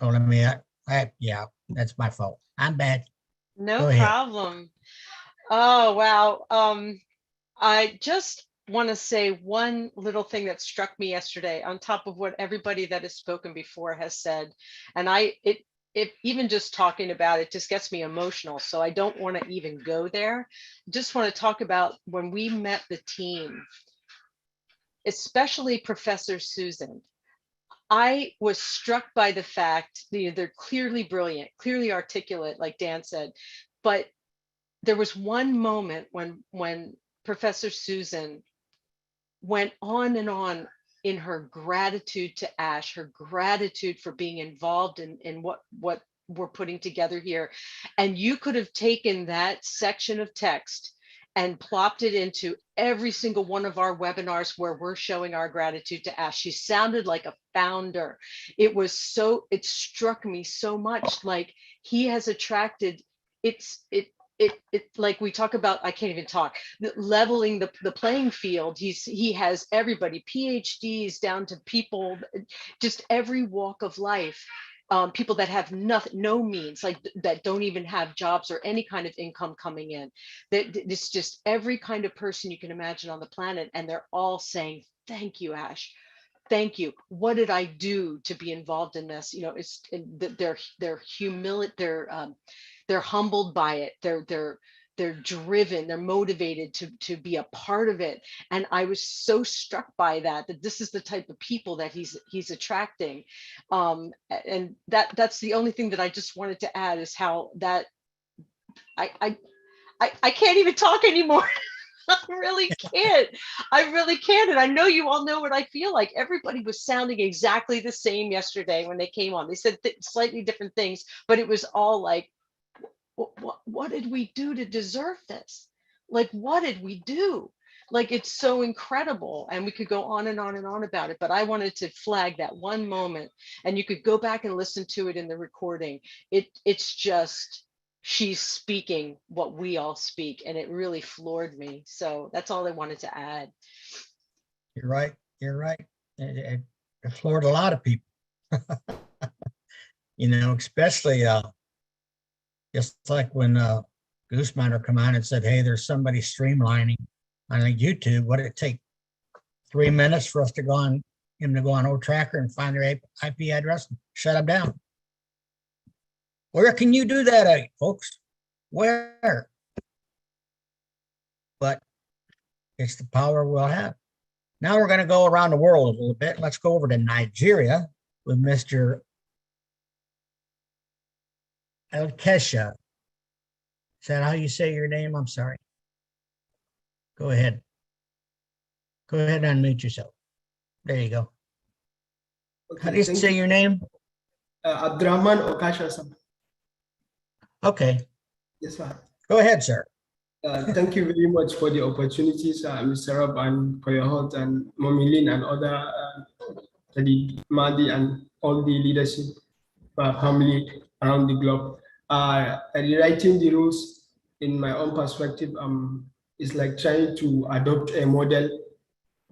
Oh, let me. Yeah, that's my fault. I'm bad. No problem. Oh, wow. I just want to say one little thing that struck me yesterday on top of what everybody that has spoken before has said. And it even just talking about it just gets me emotional. So I don't want to even go there. Just want to talk about when we met the team, especially Professor Susan. I was struck by the fact they're clearly brilliant, clearly articulate, like Dan said, but there was one moment when Professor Susan went on and on in her gratitude to Ash, her gratitude for being involved in what we're putting together here. And you could have taken that section of text and plopped it into every single one of our webinars where we're showing our gratitude to Ash. She sounded like a founder. It struck me so much, like he has attracted, it like we talk about, I can't even talk, leveling the playing field. He has everybody, PhDs down to people, just every walk of life. People that have no means, like that don't even have jobs or any kind of income coming in. It's just every kind of person you can imagine on the planet, and they're all saying, "Thank you, Ash. Thank you. What did I do to be involved in this?" You know, they're humbled by it. They're driven, they're motivated to be a part of it. And I was so struck by that this is the type of people that he's attracting. And that's the only thing that I just wanted to add, is how that I can't even talk anymore. I really can't. And I know you all know what I feel like. Everybody was sounding exactly the same yesterday when they came on. They said slightly different things, but it was all like, what did we do to deserve this? Like, what did we do? Like, it's so incredible. And we could go on and on and on about it, but I wanted to flag that one moment, and you could go back and listen to it in the recording. It's just, she's speaking what we all speak, and it really floored me. So that's all I wanted to add. You're right. You're right. It floored a lot of people. You know, especially just like when Goose Miner come on and said, "Hey, there's somebody streamlining on YouTube. What did it take 3 minutes for us to go on old tracker and find their IP address and shut them down?" Where can you do that at, folks? Where? But it's the power we'll have. Now we're going to go around the world a little bit. Let's go over to Nigeria with Mr. Elkesha. Is that how you say your name? I'm sorry. Go ahead. Go ahead and unmute yourself. There you go. Okay, How do you say your name? Abdurrahman Okasha, sir. Okay. Yes, sir. Go ahead, sir. Thank you very much for the opportunities, Mr. Rob, and for your help, and Mommy Lynn and other, Madi and all the leadership family around the globe. Rewriting the rules, in my own perspective, is like trying to adopt a model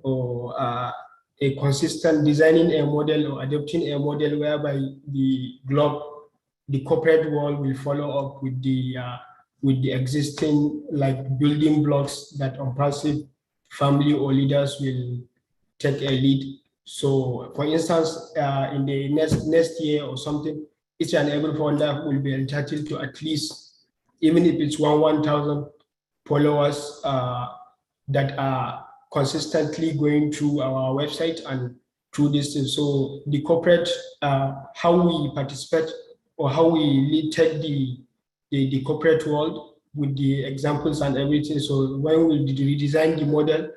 or a consistent designing a model or adopting a model whereby the globe, the corporate world will follow up with the existing like building blocks that ONPASSIVE family or leaders will take a lead. So, for instance, in the next year or something, each and every founder will be entitled to at least, even if it's 1,000 followers that are consistently going through our website and through this thing. So the corporate, how we participate or how we take the corporate world with the examples and everything. So when we redesign the model,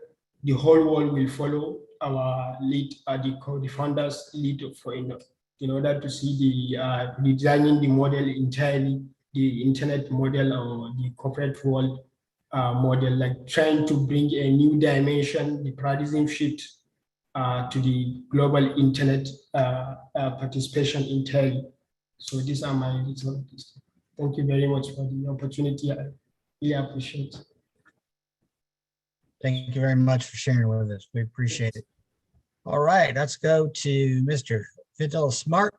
the whole world will follow our lead, the founders lead for in order to see the designing the model entirely, the internet model or the corporate world model, like trying to bring a new dimension, the paradigm shift to the global internet participation entirely. So these are my results. Thank you very much for the opportunity. I really appreciate it. Thank you very much for sharing with us. We appreciate it. All right, let's go to Mr. Fiddle Smart.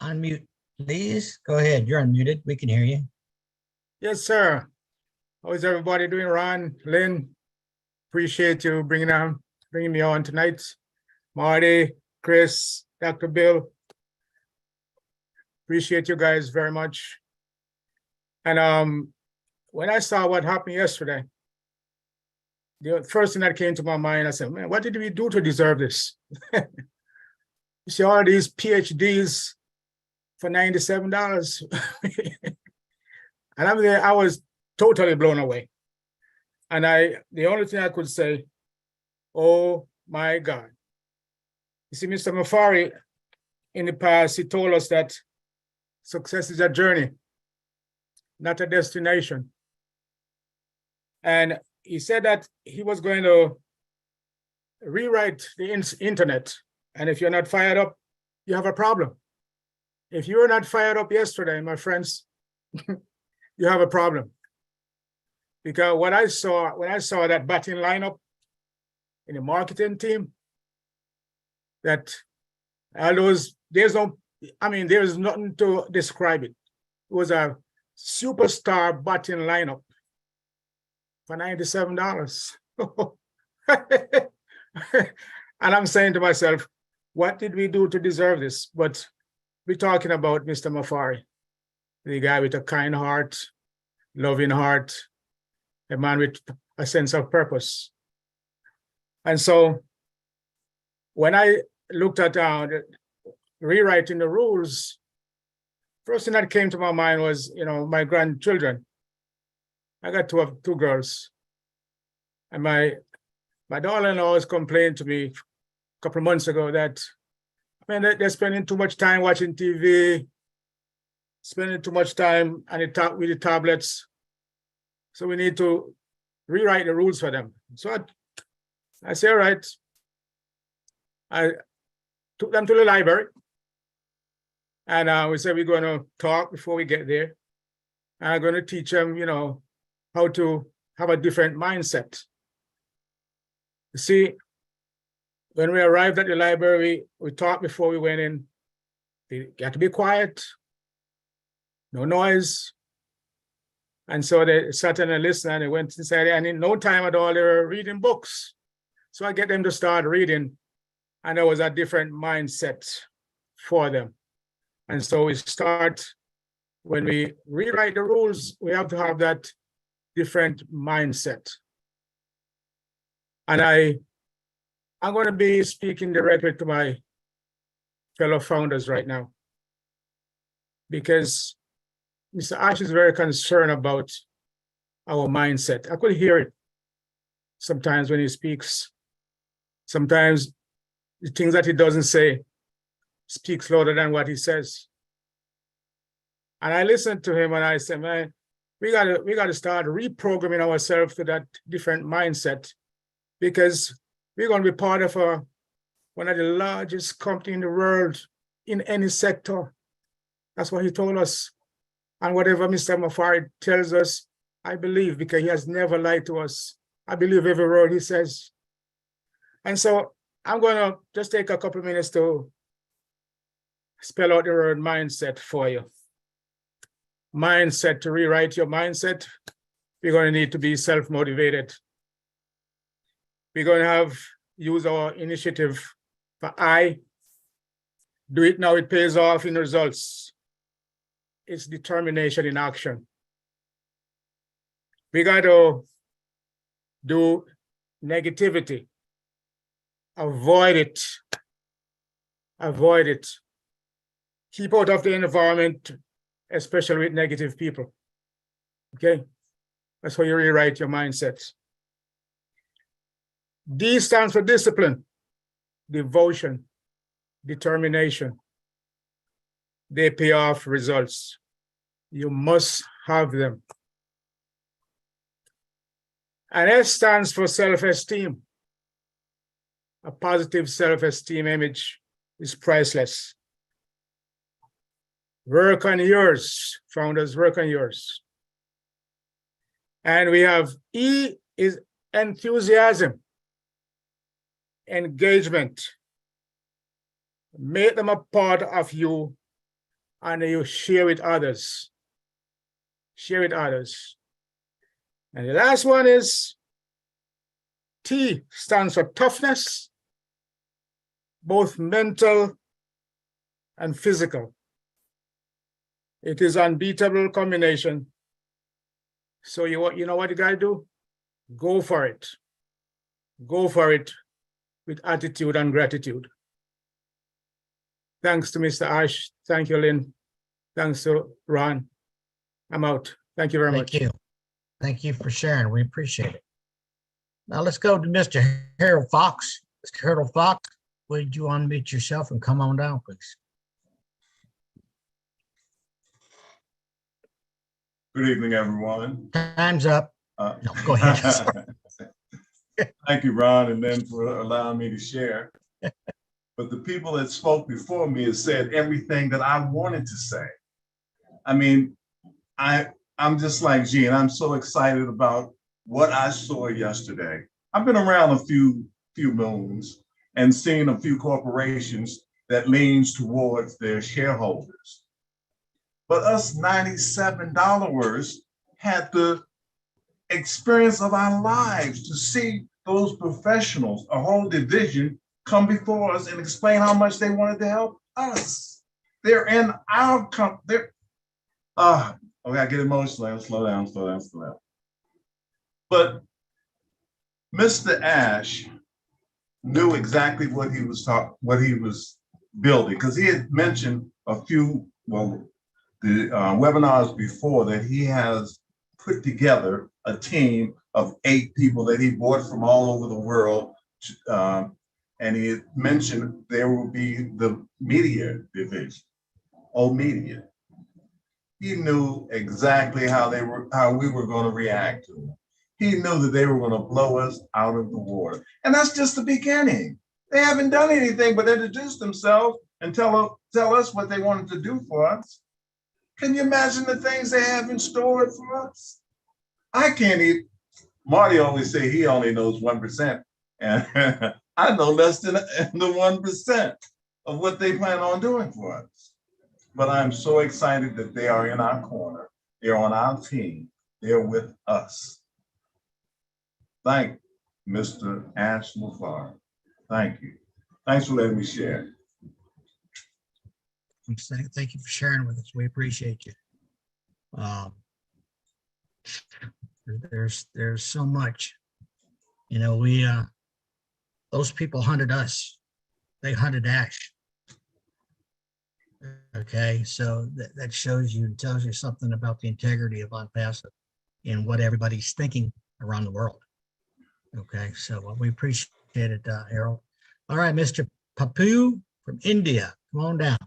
Unmute, please. Go ahead. You're unmuted. We can hear you. Yes, sir. How is everybody doing, Ron, Lynn? Appreciate you bringing me on tonight. Marty, Chris, Dr. Bill. Appreciate you guys very much. And when I saw what happened yesterday, the first thing that came to my mind, I said, man, what did we do to deserve this? You see all these PhDs for $97. And I was totally blown away. And the only thing I could say, oh my God. You see, Mr. Mafari, in the past, he told us that success is a journey, not a destination. And he said that he was going to rewrite the internet. And if you're not fired up, you have a problem. If you were not fired up yesterday, my friends, you have a problem. Because what I saw, when I saw that batting lineup in the marketing team, that all those, there's nothing to describe it. It was a superstar batting lineup for $97. And I'm saying to myself, what did we do to deserve this? But we're talking about Mr. Mafari, the guy with a kind heart, loving heart, a man with a sense of purpose. And so when I looked at rewriting the rules, first thing that came to my mind was, my grandchildren. I got two girls. And my daughter-in-law always complained to me a couple of months ago that, they're spending too much time watching TV, spending too much time with the tablets. So we need to rewrite the rules for them. So I said, all right. I took them to the library. And we said, we're going to talk before we get there. And I'm going to teach them, how to have a different mindset. You see, when we arrived at the library, we talked before we went in. You got to be quiet, no noise. And so they sat and listened, and they went inside, and in no time at all, they were reading books. So I get them to start reading, and there was a different mindset for them. And so we start, when we rewrite the rules, we have to have that different mindset. And I'm going to be speaking directly to my fellow founders right now, because Mr. Ash is very concerned about our mindset. I could hear it sometimes when he speaks. Sometimes the things that he doesn't say speaks louder than what he says. And I listened to him and I said, man, we gotta start reprogramming ourselves to that different mindset, because we're going to be part of one of the largest companies in the world in any sector. That's what he told us. And whatever Mr. Mafari tells us, I believe, because he has never lied to us. I believe every word he says. And so I'm going to just take a couple of minutes to spell out the word mindset for you. Mindset, to rewrite your mindset, we're going to need to be self-motivated. We're going to use our initiative for I. Do it now, it pays off in results. It's determination in action. We got to do negativity. Avoid it. Avoid it. Keep out of the environment, especially with negative people. Okay? That's how you rewrite your mindset. D stands for discipline, devotion, determination. They pay off results. You must have them. And S stands for self-esteem. A positive self-esteem image is priceless. Work on yours, founders, work on yours. And we have E is enthusiasm, engagement. Make them a part of you and you share with others. Share with others. And the last one is T, stands for toughness, both mental and physical. It is an unbeatable combination. So you know what you gotta do? Go for it. Go for it with attitude and gratitude. Thanks to Mr. Ash. Thank you, Lynn. Thanks to Ron. I'm out. Thank you very much. Thank you. Thank you for sharing. We appreciate it. Now let's go to Mr. Harold Fox. Mr. Harold Fox, would you unmute yourself and come on down, please? Good evening, everyone. Time's up. No, go ahead. Thank you, Ron, and then for allowing me to share. But the people that spoke before me have said everything that I wanted to say. I mean, I'm just like Gene. I'm so excited about what I saw yesterday. I've been around a few moons and seen a few corporations that leans towards their shareholders. But us 97-dollars had the experience of our lives to see those professionals, a whole division, come before us and explain how much they wanted to help us. They're in our company. Okay, I get emotional. Slow down. But Mr. Ash knew exactly what he was building, because he had mentioned the webinars before that he has put together a team of 8 people that he brought from all over the world. And he had mentioned there will be the media division, media. He knew exactly how we were going to react to them. He knew that they were going to blow us out of the water. And that's just the beginning. They haven't done anything but introduce themselves and tell us what they wanted to do for us. Can you imagine the things they have in store for us? I can't even. Marty always say he only knows 1%. And I know less than the 1% of what they plan on doing for us. But I'm so excited that they are in our corner. They're on our team. They're with us. Thank Mr. Ash Lafar. Thank you. Thanks for letting me share. Thank you for sharing with us. We appreciate you. There's so much. You know, those people hunted us. They hunted Ash. Okay, so that shows you, tells you something about the integrity of ONPASSIVE and what everybody's thinking around the world. Okay, so we appreciate it, Harold. All right, Mr. Papu from India, come on down.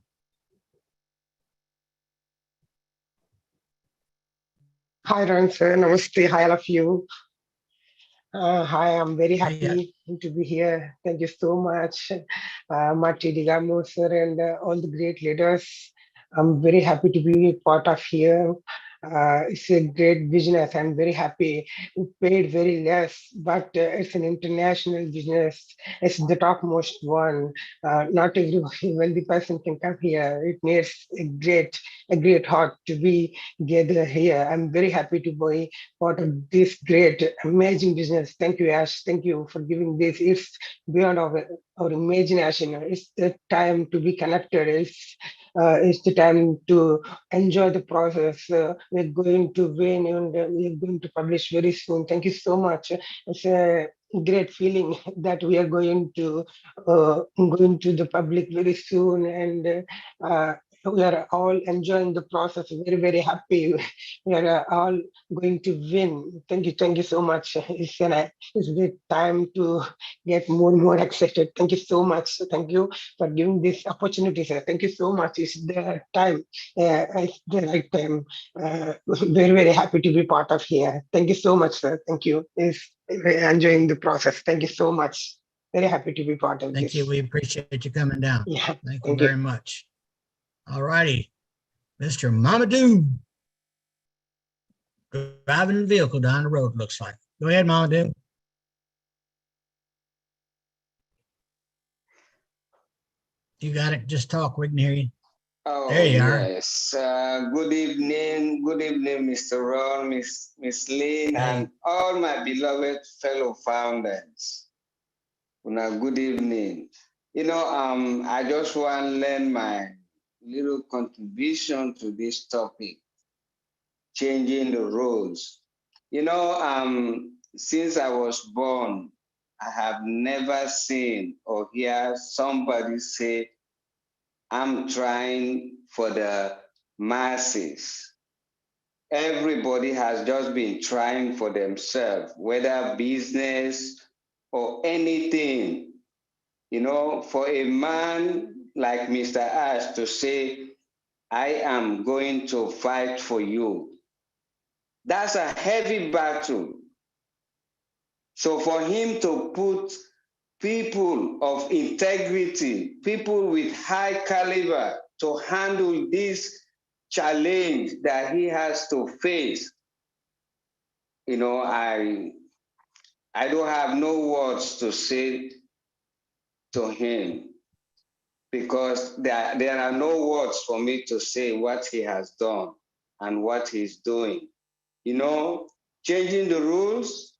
Hi, Ron sir. Namaste. Hi, all of you. Hi, I'm very happy to be here. Thank you so much, Marty Digamo, sir, and all the great leaders. I'm very happy to be part of here. It's a great business. I'm very happy. We paid very less, but it's an international business. It's the topmost one. Not every wealthy person can come here. It needs a great heart to be gathered here. I'm very happy to be part of this great, amazing business. Thank you, Ash. Thank you for giving this. It's beyond our imagination. It's the time to be connected. It's the time to enjoy the process. We're going to win and we're going to publish very soon. Thank you so much. It's a great feeling that we are going to the public very soon, and we are all enjoying the process. Very, very happy. We are all going to win. Thank you so much. It's a great time to get more and more excited. Thank you so much. Thank you for giving this opportunity, sir. Thank you so much. It's the time. It's the right time. Very, very happy to be part of here. Thank you so much, sir. Thank you. It's enjoying the process. Thank you so much. Very happy to be part of this. Thank you. We appreciate you coming down. Yeah. Thank you very much. All righty, Mr. Mamadou. Driving the vehicle down the road, looks like. Go ahead, Mamadou. You got it. Just talk. We can hear you. Oh, there you yes. Good evening, Mr. Ron, Miss Lynn, and all my beloved fellow founders. Good evening. I just want to lend my little contribution to this topic, changing the roles. Since I was born, I have never seen or hear somebody say, I'm trying for the masses. Everybody has just been trying for themselves, whether business or anything. For a man like Mr. Ash to say, I am going to fight for you. That's a heavy battle. So for him to put people of integrity, people with high caliber to handle this challenge that he has to face, you know, I don't have no words to say to him, because there are no words for me to say what he has done and what he's doing. You know, changing the rules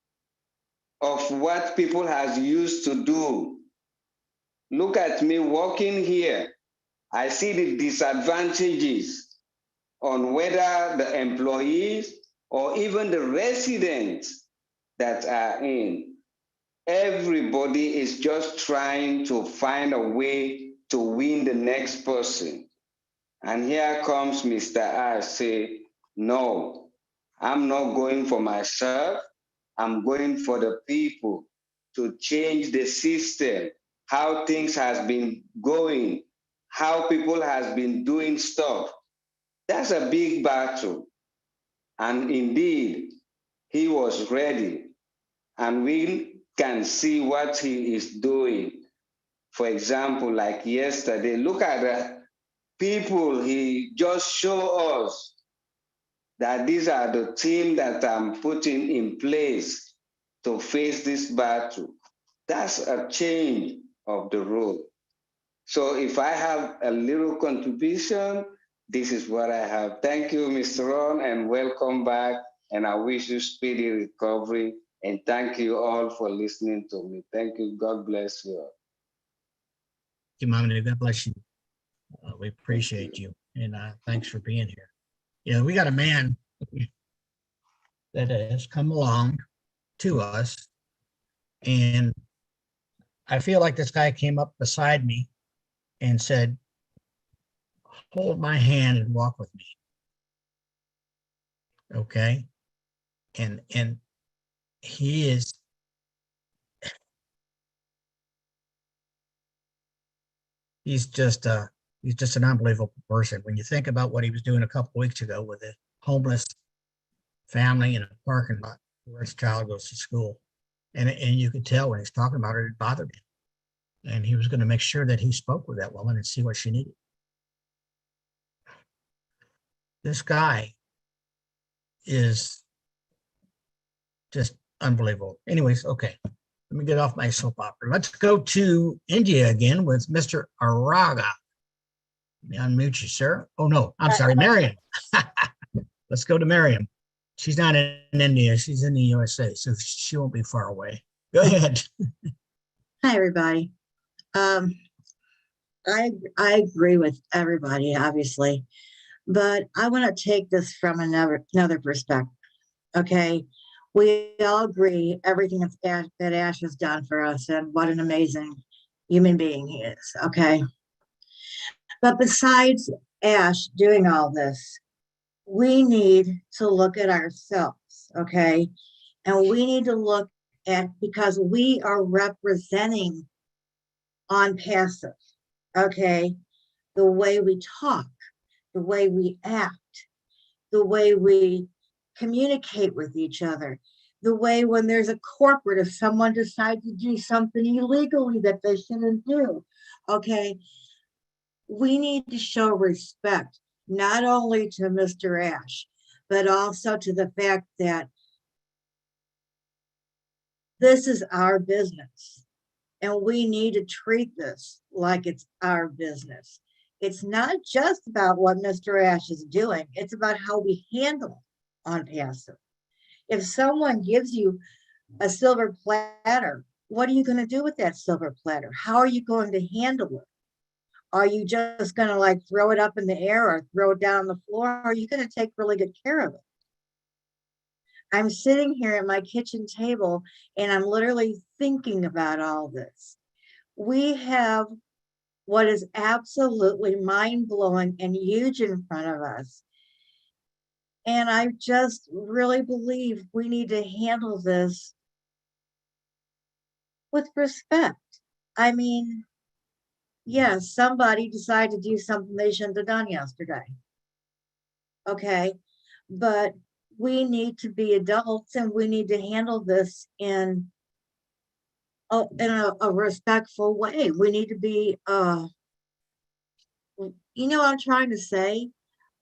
of what people has used to do. Look at me walking here. I see the disadvantages on whether the employees or even the residents that are in. Everybody is just trying to find a way to win the next person. And here comes Mr. Ash say, no, I'm not going for myself. I'm going for the people to change the system, how things has been going, how people has been doing stuff. That's a big battle. And indeed, he was ready. And we can see what he is doing. For example, like yesterday, look at the people he just showed us that these are the team that I'm putting in place to face this battle. That's a change of the rule. So if I have a little contribution, this is what I have. Thank you, Mr. Ron, and welcome back. And I wish you speedy recovery. And thank you all for listening to me. Thank you. God bless you all. Thank you, Mama. God bless you. We appreciate you. And thanks for being here. Yeah, we got a man that has come along to us, and I feel like this guy came up beside me and said, hold my hand and walk with me. Okay. And he's just an unbelievable person. When you think about what he was doing a couple of weeks ago with a homeless family in a parking lot where his child goes to school. And you could tell when he's talking about it, it bothered him. And he was going to make sure that he spoke with that woman and see what she needed. This guy is just unbelievable. Anyways, okay. Let me get off my soap opera. Let's go to India again with Mr. Araga. Unmute you, sir. Oh, no, I'm sorry, Miriam. Let's go to Miriam. She's not in India. She's in the USA, so she won't be far away. Go ahead. Hi, everybody. I agree with everybody, obviously, but I want to take this from another perspective. Okay, we all agree everything that Ash has done for us and what an amazing human being he is. Okay, but besides Ash doing all this, we need to look at ourselves. Okay, and we need to look at, because we are representing ONPASSIVE. Okay, the way we talk, the way we act, the way we communicate with each other, the way when there's a corporate, if someone decides to do something illegally that they shouldn't do, okay, we need to show respect, not only to Mr. Ash, but also to the fact that this is our business. And we need to treat this like it's our business. It's not just about what Mr. Ash is doing. It's about how we handle ONPASSIVE. If someone gives you a silver platter, what are you going to do with that silver platter? How are you going to handle it? Are you just going to like throw it up in the air or throw it down on the floor? Or are you going to take really good care of it? I'm sitting here at my kitchen table and I'm literally thinking about all this. We have what is absolutely mind-blowing and huge in front of us. And I just really believe we need to handle this with respect. I mean, yes, somebody decided to do something they shouldn't have done yesterday. Okay, but we need to be adults and we need to handle this in a respectful way. We need to be, you know what I'm trying to say?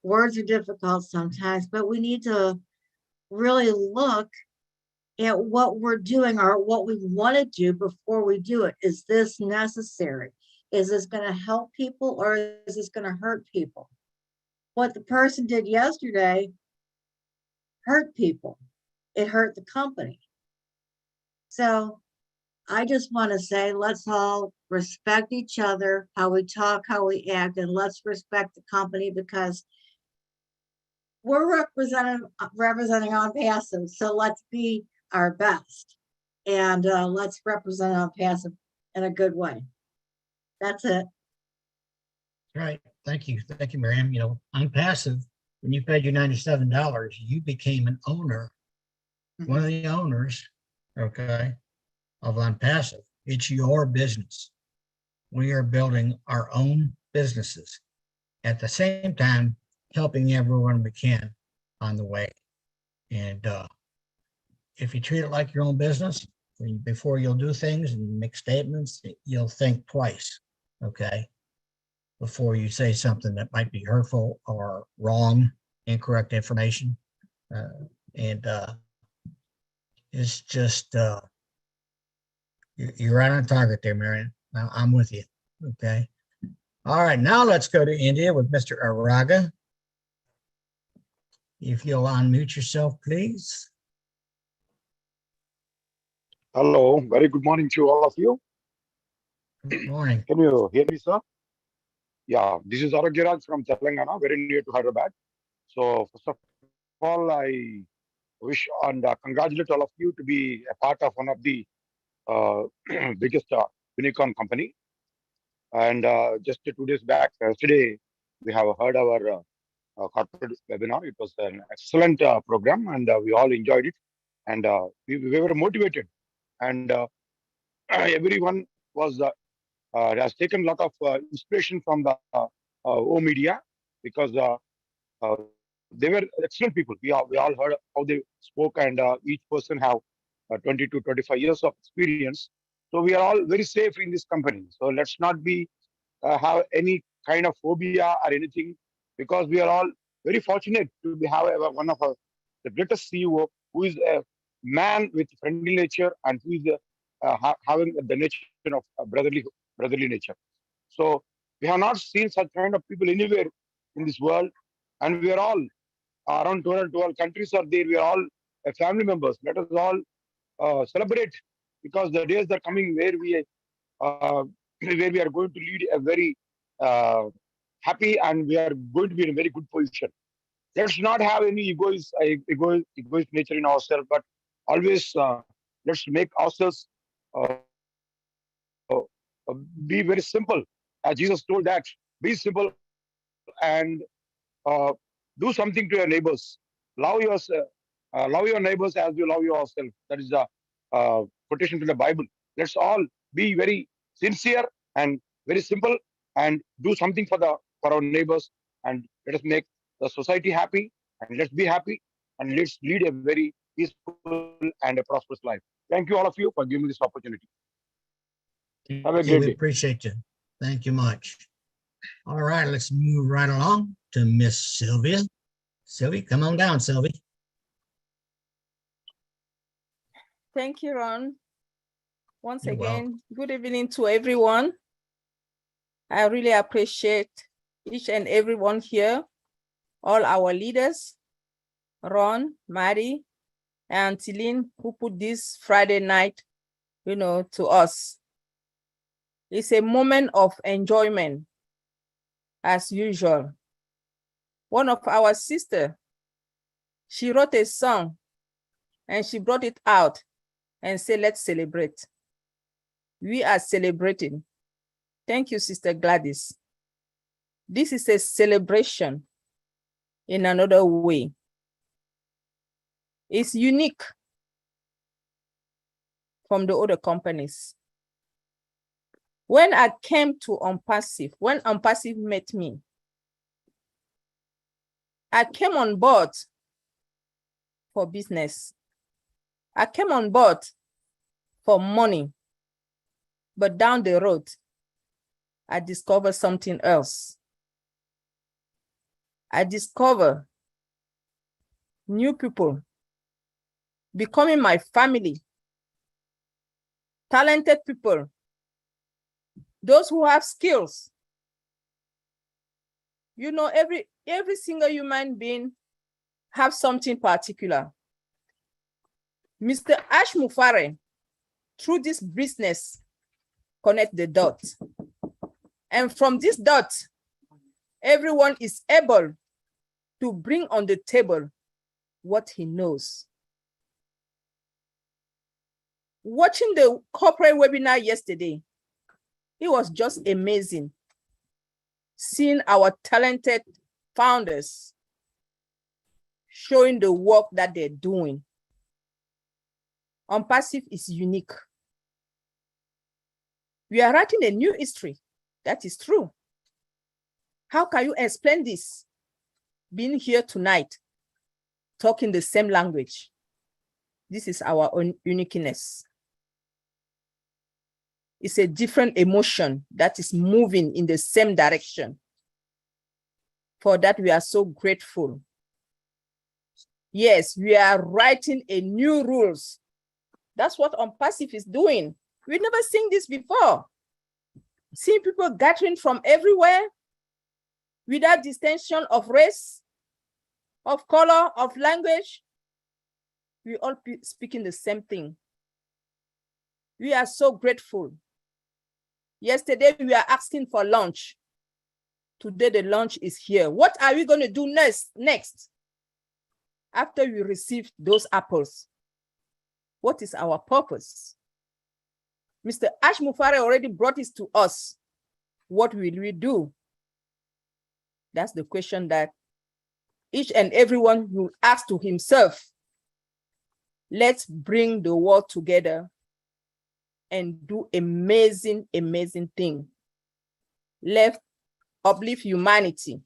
Words are difficult sometimes, but we need to really look at what we're doing or what we want to do before we do it. Is this necessary? Is this going to help people or is this going to hurt people? What the person did yesterday hurt people. It hurt the company. So I just want to say, let's all respect each other, how we talk, how we act, and let's respect the company because we're representing ONPASSIVE. So let's be our best and let's represent ONPASSIVE in a good way. That's it. Right. Thank you. Thank you, Miriam. You know, ONPASSIVE, when you paid your $97, you became an owner, one of the owners, okay, of ONPASSIVE. It's your business. We are building our own businesses. At the same time, helping everyone we can on the way. And if you treat it like your own business, before you'll do things and make statements, you'll think twice, okay? Before you say something that might be hurtful or wrong, incorrect information. It's just, you're right on target there, Marion. I'm with you, okay? All right, now let's go to India with Mr. Araga. If you'll unmute yourself, please. Hello, very good morning to all of you. Good morning. Can you hear me, sir? Yeah, this is Aragiraj from Telangana, very near to Hyderabad. So first of all, I wish and congratulate all of you to be a part of one of the biggest unicorn company. And just 2 days back, yesterday, we have heard our corporate webinar. It was an excellent program and we all enjoyed it. And we were motivated. And everyone was has taken a lot of inspiration from the O media because they were excellent people. We all heard how they spoke, and each person have 20 to 25 years of experience. So we are all very safe in this company. So let's not be have any kind of phobia or anything, because we are all very fortunate to have one of the greatest CEO who is a man with friendly nature and who is having the nature of brotherly nature. So we have not seen such kind of people anywhere in this world, and we are all around 12 countries are there. We are all family members. Let us all celebrate, because the days are coming where we are going to lead a very happy, and we are going to be in a very good position. Let's not have any egoist nature in ourselves, but always let's make ourselves be very simple. As Jesus told that, be simple and do something to your neighbors. Love your neighbors as you love yourself. That is the quotation to the Bible. Let's all be very sincere and very simple and do something for our neighbors, and let us make the society happy, and let's be happy, and let's lead a very peaceful and a prosperous life. Thank you all of you for giving me this opportunity. Have a great We day. appreciate you. Thank you much. All right, let's move right along to Miss Sylvia. Sylvia, come on down, Sylvia. Thank you, Ron. Once You're again, good evening to everyone. I really appreciate each and everyone here, all our leaders, Ron, Maddie, and Tilin, who put this Friday night, to us. It's a moment of enjoyment, as usual. One of our sisters, she wrote a song and she brought it out and said, let's celebrate. We are celebrating. Thank you, Sister Gladys. This is a celebration in another way. It's unique from the other companies. When I came to ONPASSIVE, when ONPASSIVE met me, I came on board for business. I came on board for money, but down the road, I discovered something else. I discovered new people becoming my family, talented people, those who have skills. You know, every single human being have something particular. Mr. Ash Mufare, through this business, connect the dots. And from this dot, everyone is able to bring on the table what he knows. Watching the corporate webinar yesterday, it was just amazing seeing our talented founders showing the work that they're doing. ONPASSIVE is unique. We are writing a new history. That is true. How can you explain this? Being here tonight, talking the same language. This is our own uniqueness. It's a different emotion that is moving in the same direction. For that, we are so grateful. Yes, we are writing a new rules. That's what ONPASSIVE is doing. We've never seen this before. Seeing people gathering from everywhere without distinction of race, of color, of language. We all speaking the same thing. We are so grateful. Yesterday, we were asking for lunch. Today, the lunch is here. What are we going to do next? After we receive those apples, what is our purpose? Mr. Ash Mufare already brought this to us. What will we do? That's the question that each and everyone will ask to himself. Let's bring the world together and do amazing, amazing thing. Let's uplift humanity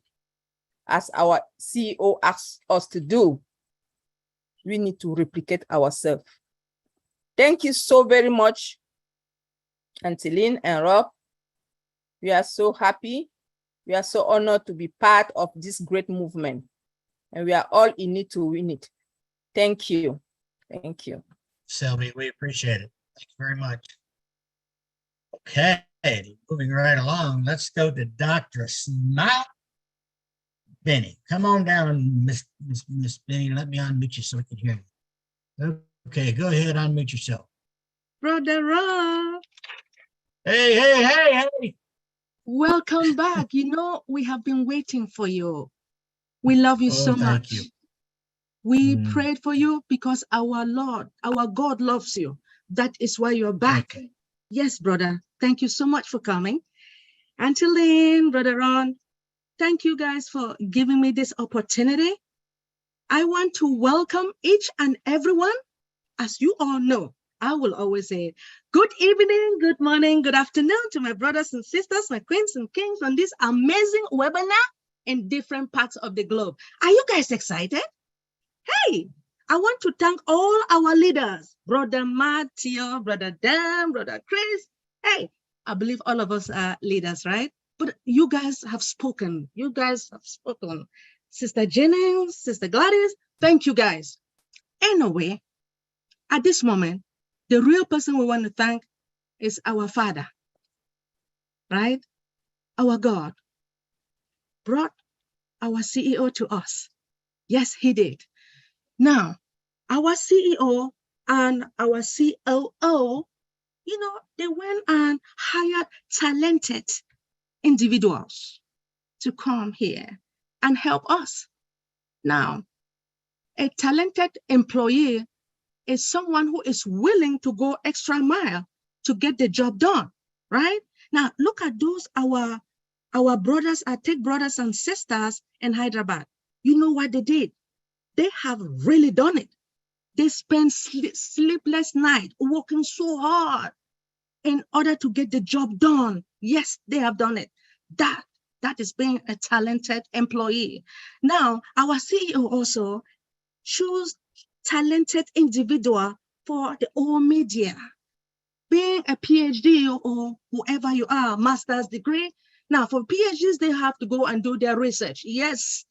as our CEO asks us to do. We need to replicate ourselves. Thank you so very much, Auntie Lynn and Rob. We are so happy. We are so honored to be part of this great movement. And we are all in it to win it. Thank you. Thank you. Sylvie, we appreciate it. Thank you very much. Okay, moving right along. Let's go to Dr. Smile Benny. Come on down, Miss Benny. Let me unmute you so we can hear you. Okay, go ahead, unmute yourself. Brother Rob. Hey. Welcome back. You know, we have been waiting for you. We love you so much. You. We prayed for you because our Lord, our God loves you. That is why you're back. Okay. Yes, brother. Thank you so much for coming. Auntie Lynn, Brother Ron, thank you guys for giving me this opportunity. I want to welcome each and everyone. As you all know, I will always say good evening, good morning, good afternoon to my brothers and sisters, my queens and kings on this amazing webinar in different parts of the globe. Are you guys excited? Hey, I want to thank all our leaders, Brother Matthew, Brother Dan, Brother Chris. Hey, I believe all of us are leaders, right? But you guys have spoken. You guys have spoken. Sister Jennings, Sister Gladys, thank you guys. Anyway, at this moment, the real person we want to thank is our Father, right? Our God brought our CEO to us. Yes, he did. Now, our CEO and our COO, you know, they went and hired talented individuals to come here and help us. Now, a talented employee is someone who is willing to go extra mile to get the job done, right? Now, look at those, our brothers, our tech brothers and sisters in Hyderabad. You know what they did? They have really done it. They spend sleepless nights working so hard in order to get the job done. Yes, they have done it. That is being a talented employee. Now, our CEO also chose talented individual for the old media. Being a PhD or whoever you are, master's degree. Now for PhDs, they have to go and do their research. Yes,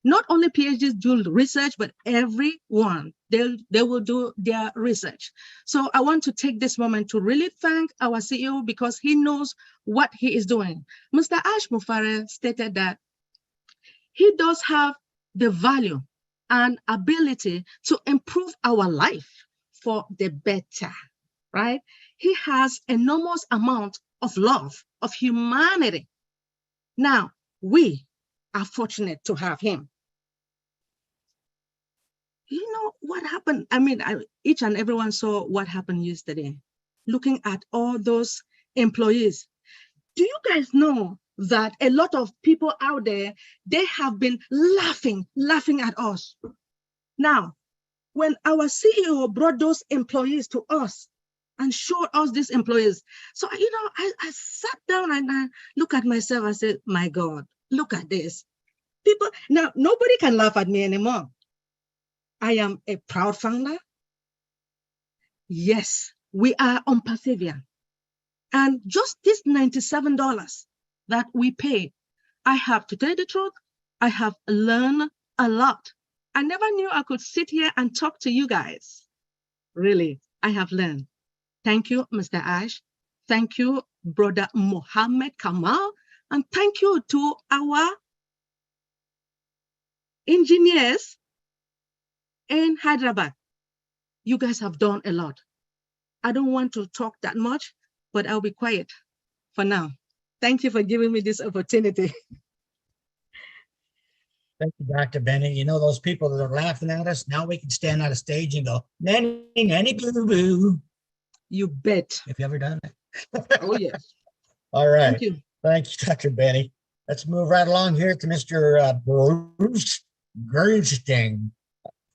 not only PhDs do research, but everyone, they will do their research. So I want to take this moment to really thank our CEO because he knows what he is doing. Mr. Ash Mufare stated that he does have the value and ability to improve our life for the better, right? He has enormous amount of love, of humanity. Now, we are fortunate to have him. You know what happened? I mean, each and everyone saw what happened yesterday. Looking at all those employees. Do you guys know that a lot of people out there, they have been laughing at us? Now, when our CEO brought those employees to us and showed us these employees, so, you know, I sat down and I looked at myself, I said, my God, look at this. People, now nobody can laugh at me anymore. I am a proud founder. Yes, we are ONPASSIVE. And just this $97 that we pay, I have to tell you the truth, I have learned a lot. I never knew I could sit here and talk to you guys. Really, I have learned. Thank you, Mr. Ash. Thank you, Brother Mohammed Kamal. And thank you to our engineers in Hyderabad. You guys have done a lot. I don't want to talk that much, but I'll be quiet for now. Thank you for giving me this opportunity. Thank you, Dr. Bennett. You know, those people that are laughing at us, now we can stand on a stage and go, nanny, nanny, boo, boo. You bet. Have you ever done that? Oh, yes. All right. Thank you. Thank you, Dr. Benny. Let's move right along here to Mr. Bruce Gernsting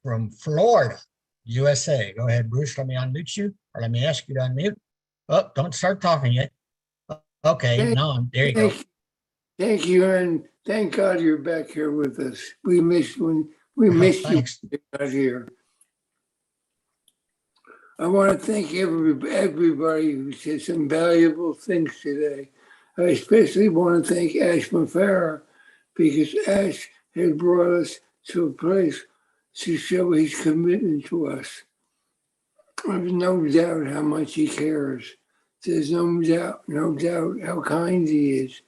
from Florida, USA. Go ahead, Bruce. Let me unmute you, or let me ask you to unmute. Oh, don't start talking yet. Okay, no, there you go. Thank you, and thank God you're back here with us. We missed you when you got here. I want to thank everybody who said some valuable things today. I especially want to thank Ash Mufare because Ash has brought us to a place to show his commitment to us. There's no doubt how much he cares. There's no doubt how kind he is.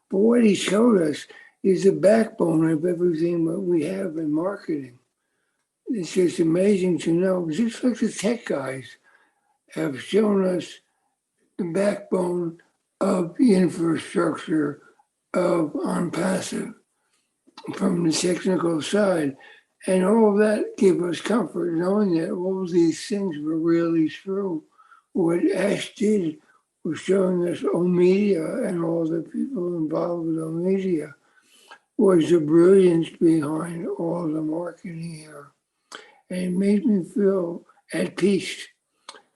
But what he showed us is the backbone of everything that we have in marketing. It's just amazing to know, just like the tech guys have shown us the backbone of the infrastructure of ONPASSIVE from the technical side. And all of that gave us comfort, knowing that all these things were really true. What Ash did was showing us OMedia and all the people involved with OMedia was the brilliance behind all the marketing here. And it made me feel at peace.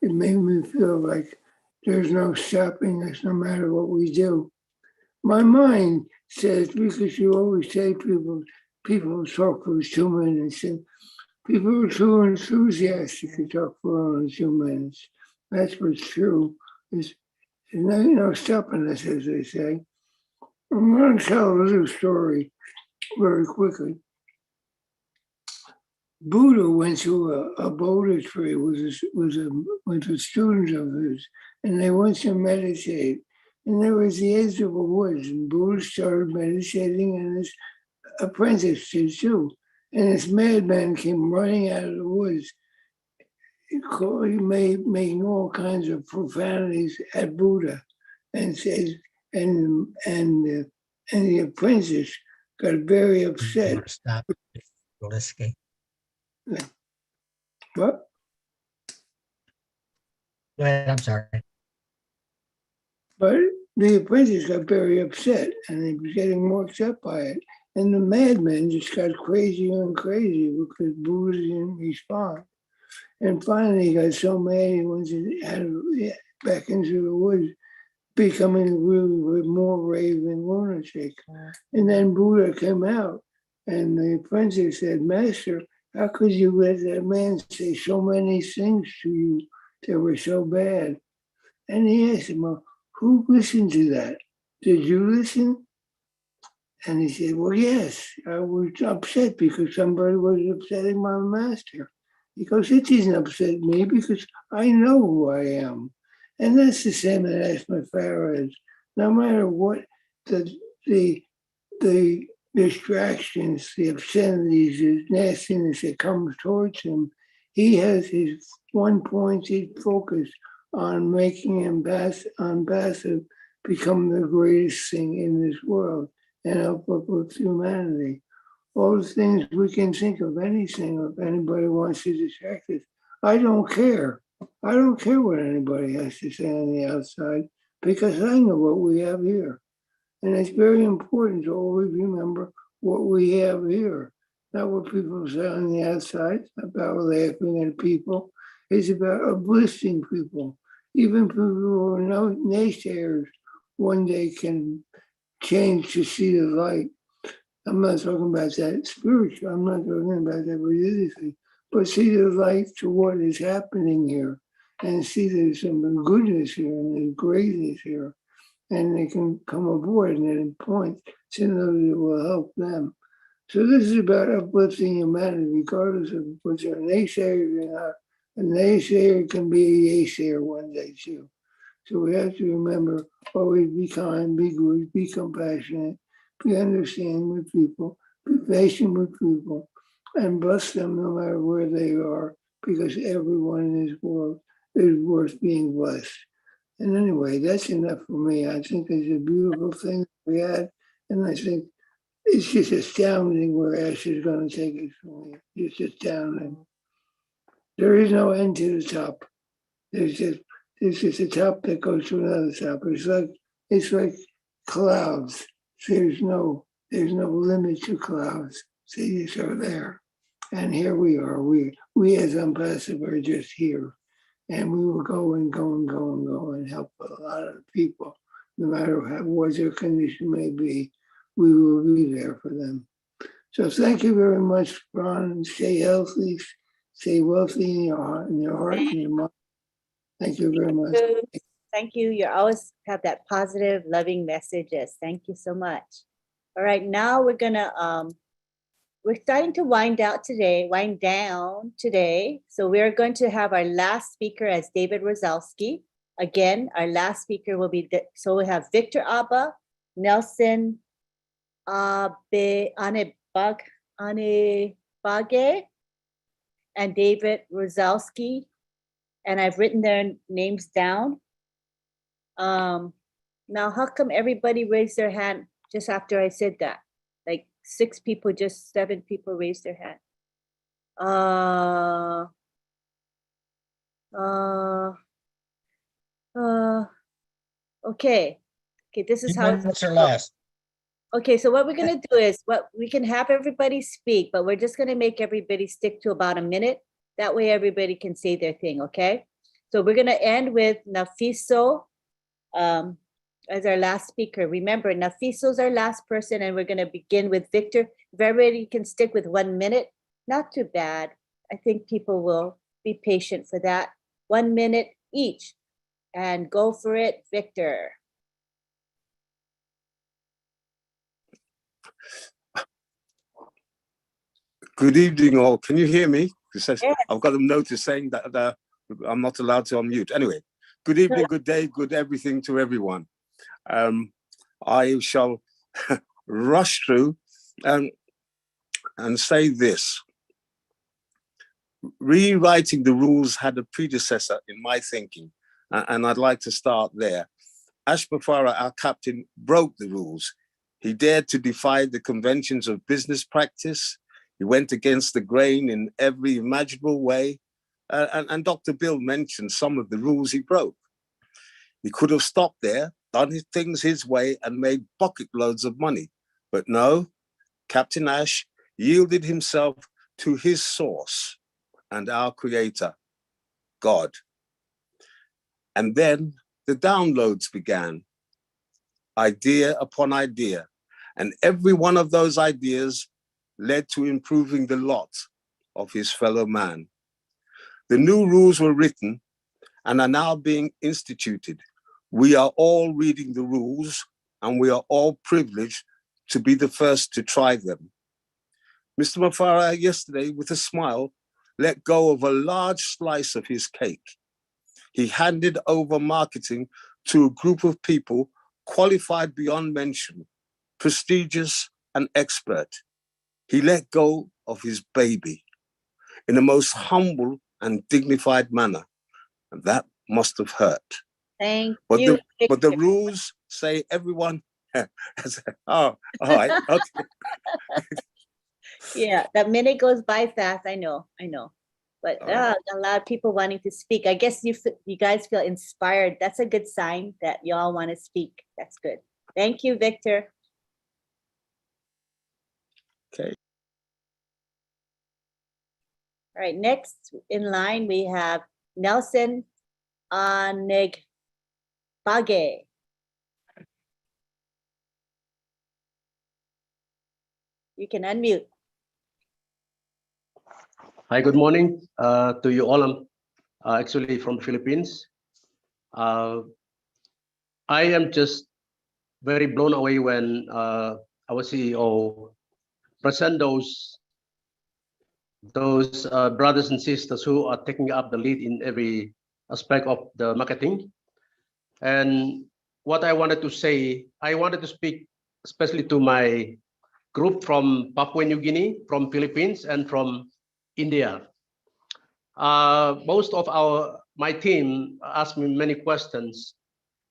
It made me feel like there's no stopping us no matter what we do. My mind says, because you always say people talk for 2 minutes, and people are too enthusiastic to talk for only 2 minutes. That's what's true. There's no stopping us, as they say. I'm going to tell a little story very quickly. Buddha went to a Bodhi tree with a student of his, and they went to meditate. And there was the edge of the woods, and Buddha started meditating, and his apprentice did too. And this madman came running out of the woods, making all kinds of profanities at Buddha, and said, and the apprentice got very upset. Stop. What? Go ahead, I'm sorry. But the apprentice got very upset, and he was getting more upset by it. And the madman just got crazier and crazier because Buddha didn't respond. And finally, he got so mad he went back into the woods, becoming really more raving lunatic. And then Buddha came out, and the apprentice said, "Master, How could you let that man say so many things to you that were so bad? And he asked him, well, who listened to that? Did you listen? And he said, well, yes, I was upset because somebody was upsetting my master. He goes, it doesn't upset me because I know who I am. And that's the same as my Pharaoh is. No matter what the distractions, the obscenities, the nastiness that comes towards him, he has his one pointed focus on making Unpassive become the greatest thing in this world and help uplift humanity. All the things we can think of, anything, if anybody wants to distract us. I don't care. I don't care what anybody has to say on the outside because I know what we have here. And it's very important to always remember what we have here. Not what people say on the outside, about laughing at people. It's about uplifting people. Even people who are naysayers one day can change to see the light. I'm not talking about that spiritual, I'm not talking about that religiously, but see the light to what is happening here and see there's some goodness here and there's greatness here. And they can come aboard and then point to those that will help them. So this is about uplifting humanity, regardless of whether a naysayer or not. A naysayer can be a yaysayer one day too. So we have to remember, always be kind, be good, be compassionate, be understanding with people, be patient with people, and bless them no matter where they are, because everyone in this world is worth being blessed. And anyway, that's enough for me. I think it's a beautiful thing we had, and I think it's just astounding where Ash is going to take us from here. It's astounding. There is no end to the top. There's just a top that goes to another top. It's like clouds. There's no limit to clouds. They just are there. And here we are. We as Unpassive are just here. And we will go and go and go and go and help a lot of people, no matter what their condition may be. We will be there for them. So thank you very much, Ron. Stay healthy, stay wealthy in your heart and your mind. Thank you very much. Thank you. You always have that positive, loving messages. Thank you so much. All right, now we're starting to wind down today. So we're going to have our last speaker as David Rosowski. Again, our last speaker will be, so we have Victor Abba, Nelson Anebage, and David Rosowski. And I've written their names down. Now, how come everybody raised their hand just after I said that? Like 7 people raised their hand. Okay, this is how minutes or less. Okay, so what we're gonna do is we can have everybody speak, but we're just gonna make everybody stick to about a minute. That way everybody can say their thing, okay? So we're gonna end with Nafiso as our last speaker. Remember, Nafiso's our last person, and we're gonna begin with Victor. If everybody can stick with 1 minute, not too bad. I think people will be patient for that. 1 minute each, and go for it, Victor. Good evening, all. Can you hear me? Yes. I've got a notice saying that I'm not allowed to unmute. Anyway, good evening, good day, good everything to everyone. I shall rush through and say this. Rewriting the rules had a predecessor in my thinking, and I'd like to start there. Ashmafara, our captain, broke the rules. He dared to defy the conventions of business practice. He went against the grain in every imaginable way. And Dr. Bill mentioned some of the rules he broke. He could have stopped there, done things his way, and made bucket loads of money. But no, Captain Ash yielded himself to his source and our creator, God. And then the downloads began, idea upon idea. And every one of those ideas led to improving the lot of his fellow man. The new rules were written and are now being instituted. We are all reading the rules and we are all privileged to be the first to try them. Mr. Mafara yesterday, with a smile, let go of a large slice of his cake. He handed over marketing to a group of people qualified beyond mention, prestigious and expert. He let go of his baby in the most humble and dignified manner. And that must have hurt. Thank But you. but the rules say everyone, oh, all right, okay. Yeah, that minute goes by fast. I know. But a lot of people wanting to speak. I guess you guys feel inspired. That's a good sign that y'all want to speak. That's good. Thank you, Victor. Okay. All right, next in line we have Nelson Anegbage. You can unmute. Hi, good morning to you all. I'm actually from the Philippines. I am just very blown away when our CEO present those brothers and sisters who are taking up the lead in every aspect of the marketing. And what I wanted to say, I wanted to speak especially to my group from Papua New Guinea, from Philippines, and from India. Most of my team asked me many questions.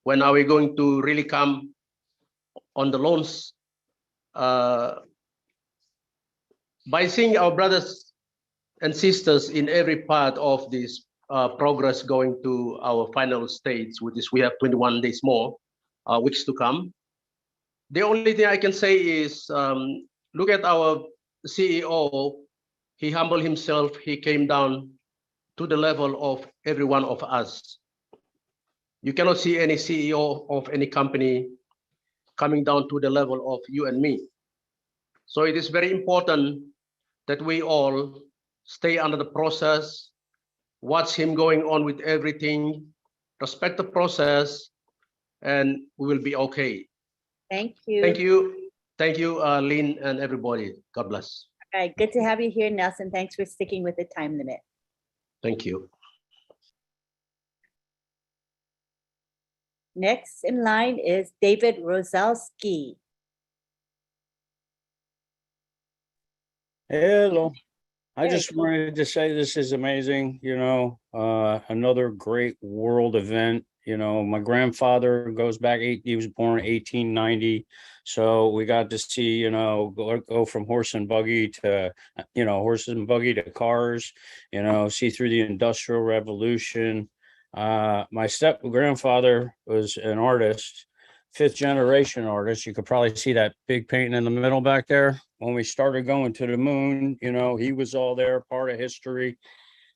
When are we going to really come on the loans? By seeing our brothers and sisters in every part of this progress going to our final stage, which is we have 21 days more, weeks to come. The only thing I can say is look at our CEO. He humbled himself. He came down to the level of every one of us. You cannot see any CEO of any company coming down to the level of you and me. So it is very important that we all stay under the process, watch him going on with everything, respect the process, and we will be okay. Thank you. Thank you. Thank you, Lynn and everybody. God bless. All right, good to have you here, Nelson. Thanks for sticking with the time limit. Thank you. Next in line is David Rosalski. Hello. I There just wanted to say this is amazing, another great world event. My grandfather goes back, he was born in 1890. So we got to see, go from horse and buggy to, horses and buggy to cars, see through the Industrial Revolution. My step grandfather was an artist, 5th generation artist. You could probably see that big painting in the middle back there. When we started going to the moon, he was all there, part of history.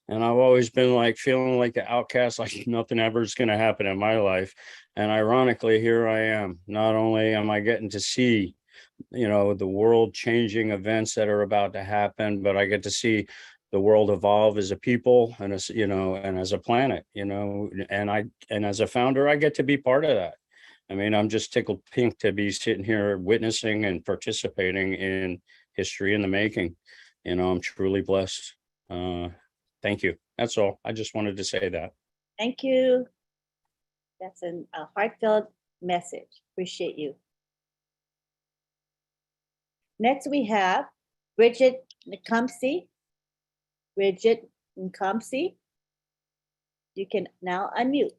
And I've always been feeling like the outcast, like nothing ever is going to happen in my life. And ironically, here I am. Not only am I getting to see, the world changing events that are about to happen, but I get to see the world evolve as a people and as, and as a planet, and as a founder, I get to be part of that. I mean, I'm just tickled pink to be sitting here witnessing and participating in history in the making. I'm truly blessed. Thank you. That's all. I just wanted to say that. Thank you. That's a heartfelt message. Appreciate you. Next, we have Bridget Nkamsi. Bridget Nkamsi, you can now unmute.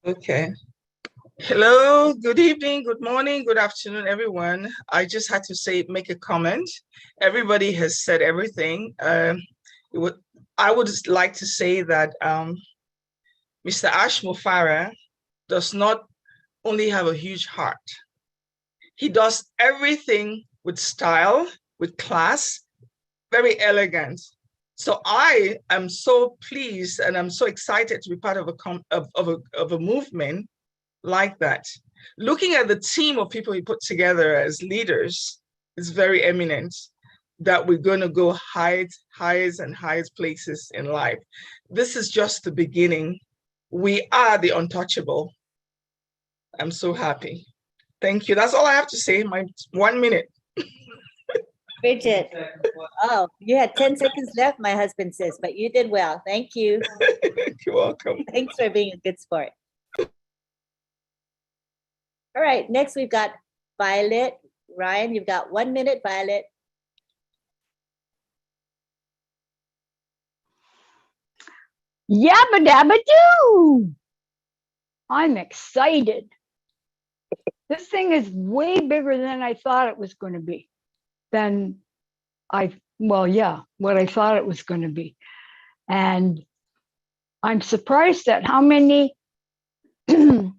Okay. Hello, good evening, good morning, good afternoon, everyone. I just had to make a comment. Everybody has said everything. I would just like to say that Mr. Ash Mufara does not only have a huge heart. He does everything with style, with class, very elegant. So I am so pleased and I'm so excited to be part of a movement like that. Looking at the team of people he put together as leaders is very eminent. that we're going to go highest and highest places in life. This is just the beginning. We are the untouchable. I'm so happy. Thank you. That's all I have to say. My 1 minute. Bridget, oh, you had 10 seconds left, my husband says, but you did well. Thank you. You're welcome. Thanks for being a good sport. All right, next we've got Violet. Ryan, you've got 1 minute, Violet. Yabba dabba doo! I'm excited. This thing is way bigger than I thought it was going to be. What I thought it was going to be. And I'm surprised at how many, can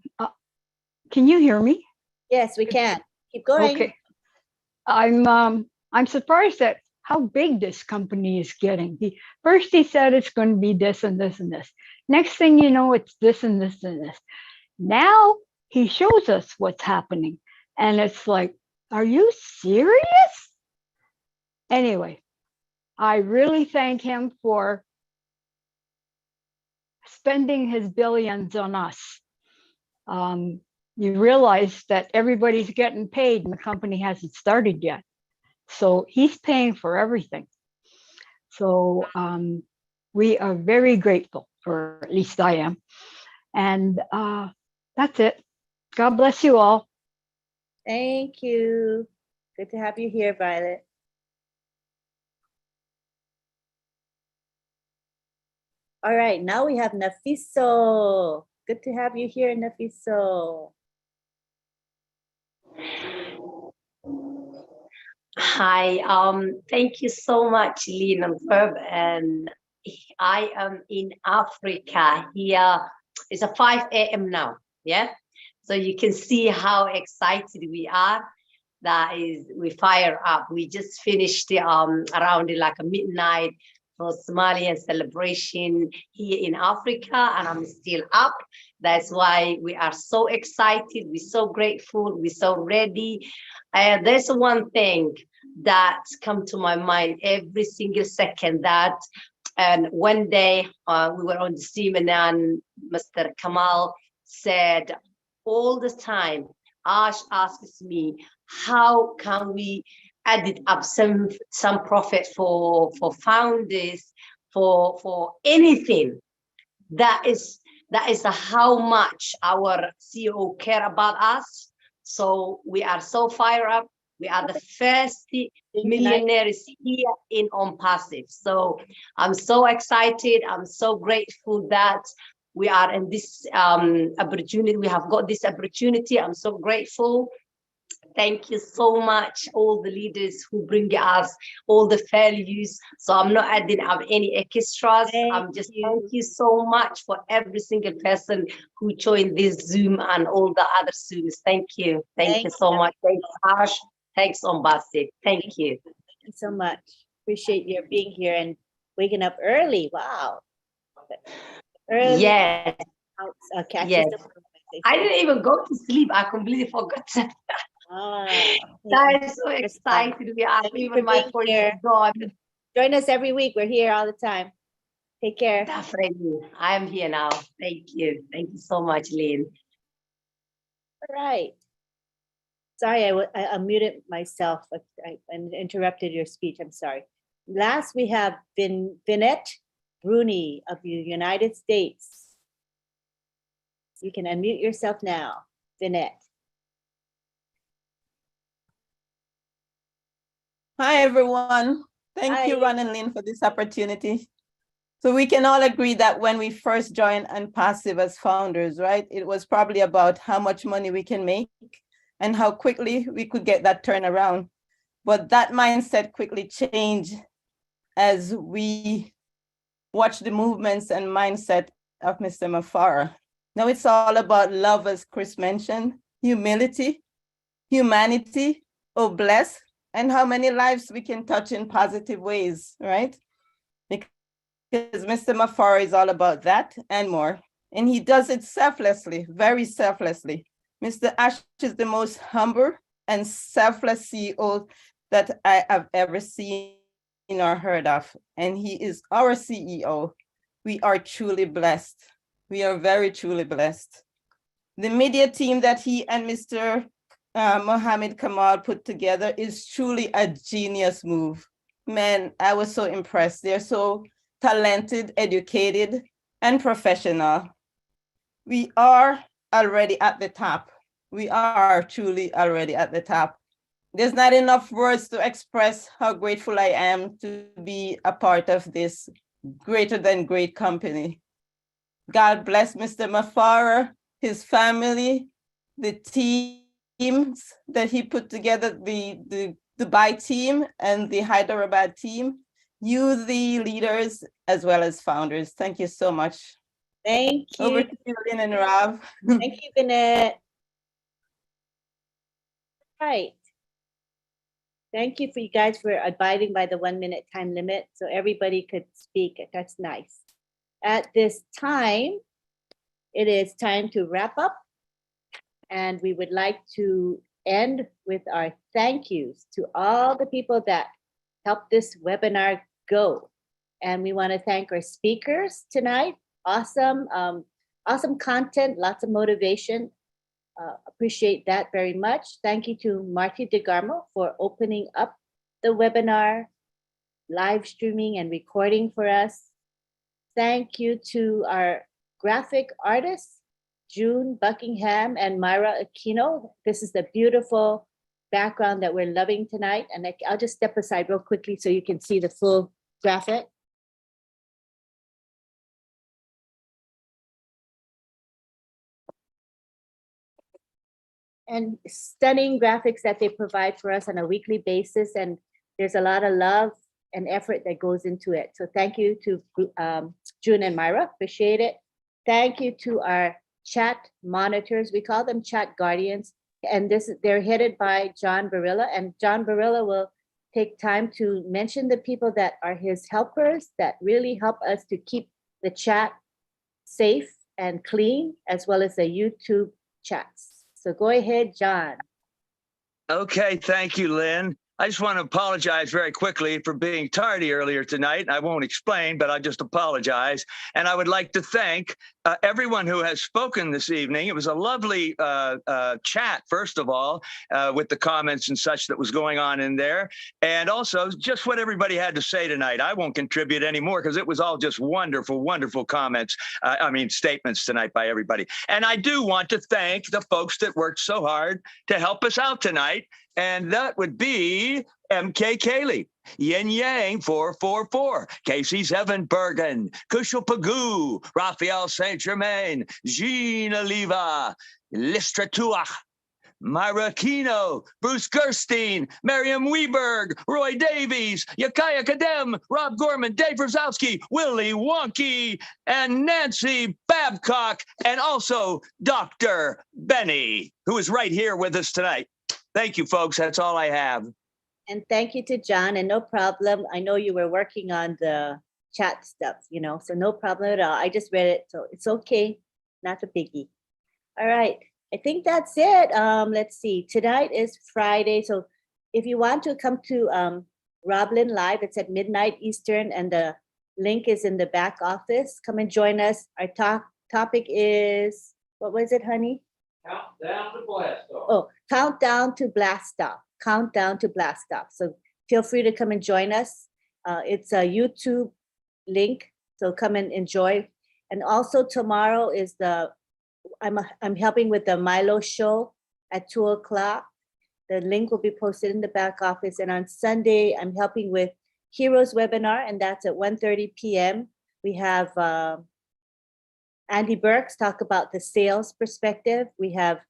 you hear me? Yes, we can. Keep going. Okay. I'm surprised at how big this company is getting. First he said it's going to be this and this and this. Next thing you know, it's this and this and this. Now he shows us what's happening. And it's like, are you serious? Anyway, I really thank him for spending his billions on us. You realize that everybody's getting paid and the company hasn't started yet. So he's paying for everything. So we are very grateful, or at least I am. And that's it. God bless you all. Thank you. Good to have you here, Violet. All right, now we have Nafiso. Good to have you here, Nafiso. Hi, thank you so much, Lynn and Ferb. And I am in Africa. Here it's a 5 a.m. now. Yeah. So you can see how excited we are. That is, we fire up. We just finished around like a midnight for Somalian celebration here in Africa, and I'm still up. That's why we are so excited. We're so grateful. We're so ready. There's one thing that come to my mind every single second, that and one day we were on the seminar and Mr. Kamal said all the time, Ash asks me, how can we add up some profit for founders, for anything? That is how much our CEO care about us. So we are so fired up. We are the first millionaires here in ONPASSIVE. So I'm so excited. I'm so grateful that we are in this opportunity. We have got this opportunity. I'm so grateful. Thank you so much, all the leaders who bring us all the values. So I'm not adding up any extras. Thank you so much for every single person who joined this Zoom and all the other Zooms. Thank you. Thank you so much. Thanks, Ash. Thanks, ONPASSIVE. Thank you. Thank you so much. Appreciate your being here and waking up early. Wow. Early. Yes. Okay. Yes. I didn't even go to sleep. I completely forgot that. I'm so excited. We are even my voice is gone. Join us every week. We're here all the time. Take care. Definitely. I am here now. Thank you. Thank you so much, Lynn. All right. Sorry, I unmuted myself. I interrupted your speech. I'm sorry. Last, we have Vinette Bruni of the United States. You can unmute yourself now, Vinette. Hi, everyone. Thank you, Ron and Lynn, for this opportunity. So we can all agree that when we first joined ONPASSIVE as founders, right, it was probably about how much money we can make and how quickly we could get that turnaround. But that mindset quickly changed as we watched the movements and mindset of Mr. Mafara. Now it's all about love, as Chris mentioned, humility, humanity, bless, and how many lives we can touch in positive ways, right? Because Mr. Mafara is all about that and more. And he does it selflessly, very selflessly. Mr. Ash is the most humble and selfless CEO that I have ever seen or heard of, and he is our CEO. We are truly blessed. We are very truly blessed. The media team that he and Mr. Mohammed Kamal put together is truly a genius move. Man, I was so impressed. They're so talented, educated, and professional. We are already at the top. We are truly already at the top. There's not enough words to express how grateful I am to be a part of this greater than great company. God bless Mr. Mafara, his family, the teams that he put together, the Dubai team and the Hyderabad team, you, the leaders, as well as founders. Thank you so much. Thank you. Over to you, Lynn and Rob. Thank you, Vinette. Right. Thank you for you guys for abiding by the 1 minute time limit so everybody could speak. That's nice. At this time, it is time to wrap up. And we would like to end with our thank yous to all the people that helped this webinar go. And we want to thank our speakers tonight. Awesome, awesome content, lots of motivation. Appreciate that very much. Thank you to Marty DeGarmo for opening up the webinar, live streaming and recording for us. Thank you to our graphic artists, June Buckingham and Myra Aquino. This is the beautiful background that we're loving tonight. And I'll just step aside real quickly so you can see the full graphic. And stunning graphics that they provide for us on a weekly basis. And there's a lot of love and effort that goes into it. So thank you to June and Myra, appreciate it. Thank you to our chat monitors. We call them chat guardians. And they're headed by John Barilla. And John Barilla will take time to mention the people that are his helpers that really help us to keep the chat safe and clean, as well as the YouTube chats. So go ahead, John. Okay, thank you, Lynn. I just want to apologize very quickly for being tardy earlier tonight. I won't explain, but I just apologize. And I would like to thank everyone who has spoken this evening. It was a lovely chat, first of all, with the comments and such that was going on in there. And also just what everybody had to say tonight. I won't contribute anymore because it was all just wonderful, wonderful comments. Statements tonight by everybody. And I do want to thank the folks that worked so hard to help us out tonight. And that would be MK Cayley, Yin Yang 444, Casey Zevenbergen, Kushal Pagoo, Raphael Saint Germain, Jean Oliva, Listra Tuach, Myra Aquino, Bruce Gerstein, Miriam Weberg, Roy Davies, Yakaya Kadem, Rob Gorman, Dave Rosowski, Willie Wonky, and Nancy Babcock, and also Dr. Benny, who is right here with us tonight. Thank you, folks. That's all I have. And thank you to John, and no problem. I know you were working on the chat stuff, so no problem at all. I just read it, so it's okay. Not a biggie. All right. I think that's it. Let's see. Tonight is Friday. So if you want to come to Roblin Live, it's at midnight Eastern, and the link is in the back office. Come and join us. Our topic is, what was it, honey? Countdown to blast off. Oh, countdown to blast off. Countdown to blast off. So feel free to come and join us. It's a YouTube link, so come and enjoy. And also tomorrow is I'm helping with the Milo show at 2 o'clock. The link will be posted in the back office. And on Sunday, I'm helping with Heroes webinar, and that's at 1:30 p.m. We have Andy Burks talk about the sales perspective. We have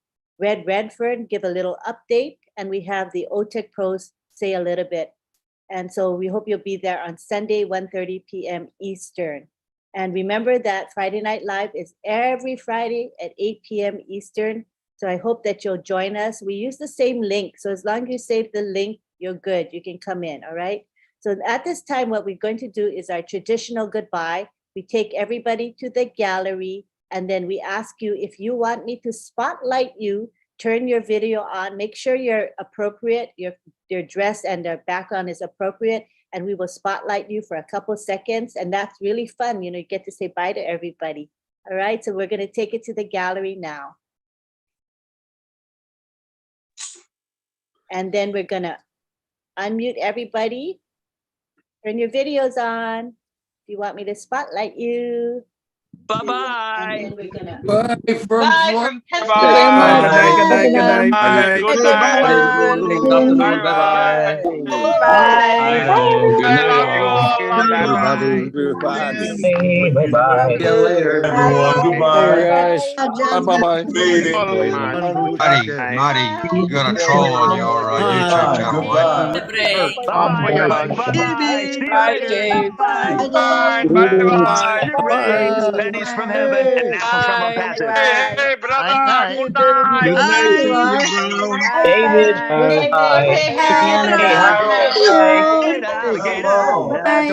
Red Redford give a little update, and we have the OTEC pros say a little bit. And so we hope you'll be there on Sunday, 1:30 p.m. Eastern. And remember that Friday Night Live is every Friday at 8 p.m. Eastern. So I hope that you'll join us. We use the same link. So as long as you save the link, you're good. You can come in, all right? So at this time, what we're going to do is our traditional goodbye. We take everybody to the gallery, and then we ask you if you want me to spotlight you turn your video on. Make sure you're appropriate, your dress and the background is appropriate, and we will spotlight you for a couple seconds. And that's really fun. You know, you get to say bye to everybody. All right, so we're going to take it to the gallery now. And then we're going to unmute everybody. Turn your videos on. If you want me to spotlight you. Bye-bye. Bye from Good night, good night, good night. Bye. Good Good night. afternoon. Bye. Bye. Good night, all. Everybody. Bye-bye. See you later. Everyone, Later, goodbye. guys. Just Bye-bye. Marty, you got a troll on your YouTube channel, right? Bye-bye. See you Bye, later. Jade. Bye. Bye. Bye. Bye. Pennies from heaven and now from a Bye. passage. Bye. Brother, Good night. Good night, Bye. Cynthia Brown. David, Bye. hi. Deanna. Hey, Harold, hi. Alligator. That's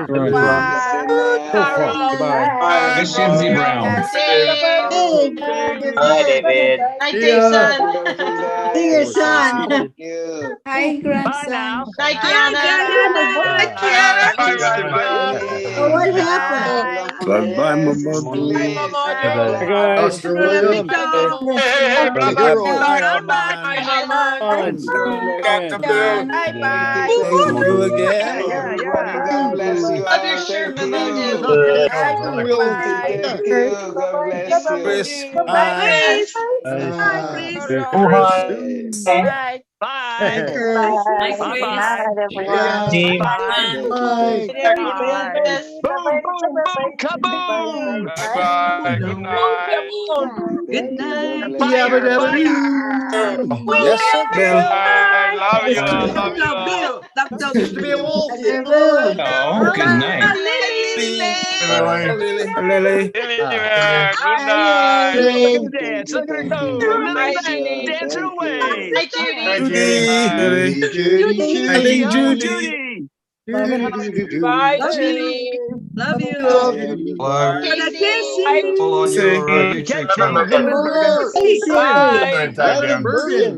a Bye. wild crocodile. Bye. Hi, Susie Brown. Hey, Hi, David. See ya. see your son. Hi, Bye now. grandson. Hi, Diana. Oh, what happened? Bye-bye, Mama. Hey, guys. Dr. Williams. Bye. Zero. Bye. Bye. Thank you again. God bless you all. Thank you. Dr. Williams. Thank you. God bless you. Chris. Bye. Chris. Hi, Chris. Oh, hi. Bye. Bye. Bye-bye. Yeah. Steve. Bye. Boom, boom, boom, kaboom. Bye-bye. Good night. Good night. Yabba Fire, dabba fire. doo. Yes, Bill. I love you. Love Dr. you. Bill. Mr. Bill Walton. Oh, good night. Lily. Lily. Good night. Look at the dance. Look at her go. Lily Lang dancing away. Judy. Judy. Darling Judy. Judy. Bye, Love you. Judy. Love you. Love you. Brother Casey. On your YouTube channel. Bye. Darling Bergen.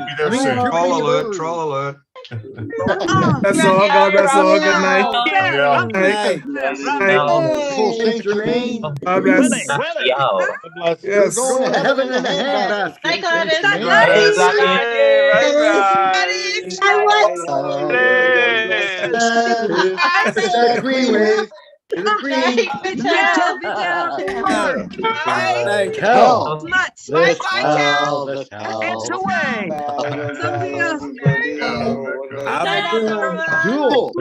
Troll alert, troll alert. That's all. God bless all. Good night. Yeah. Night. Full century. God bless. Willie. Yes. We're going to heaven in a handbasket. Hi, Gladys. The Queen wave. The Queen. Thank hell. Much. It's away. Abdul. Abdul.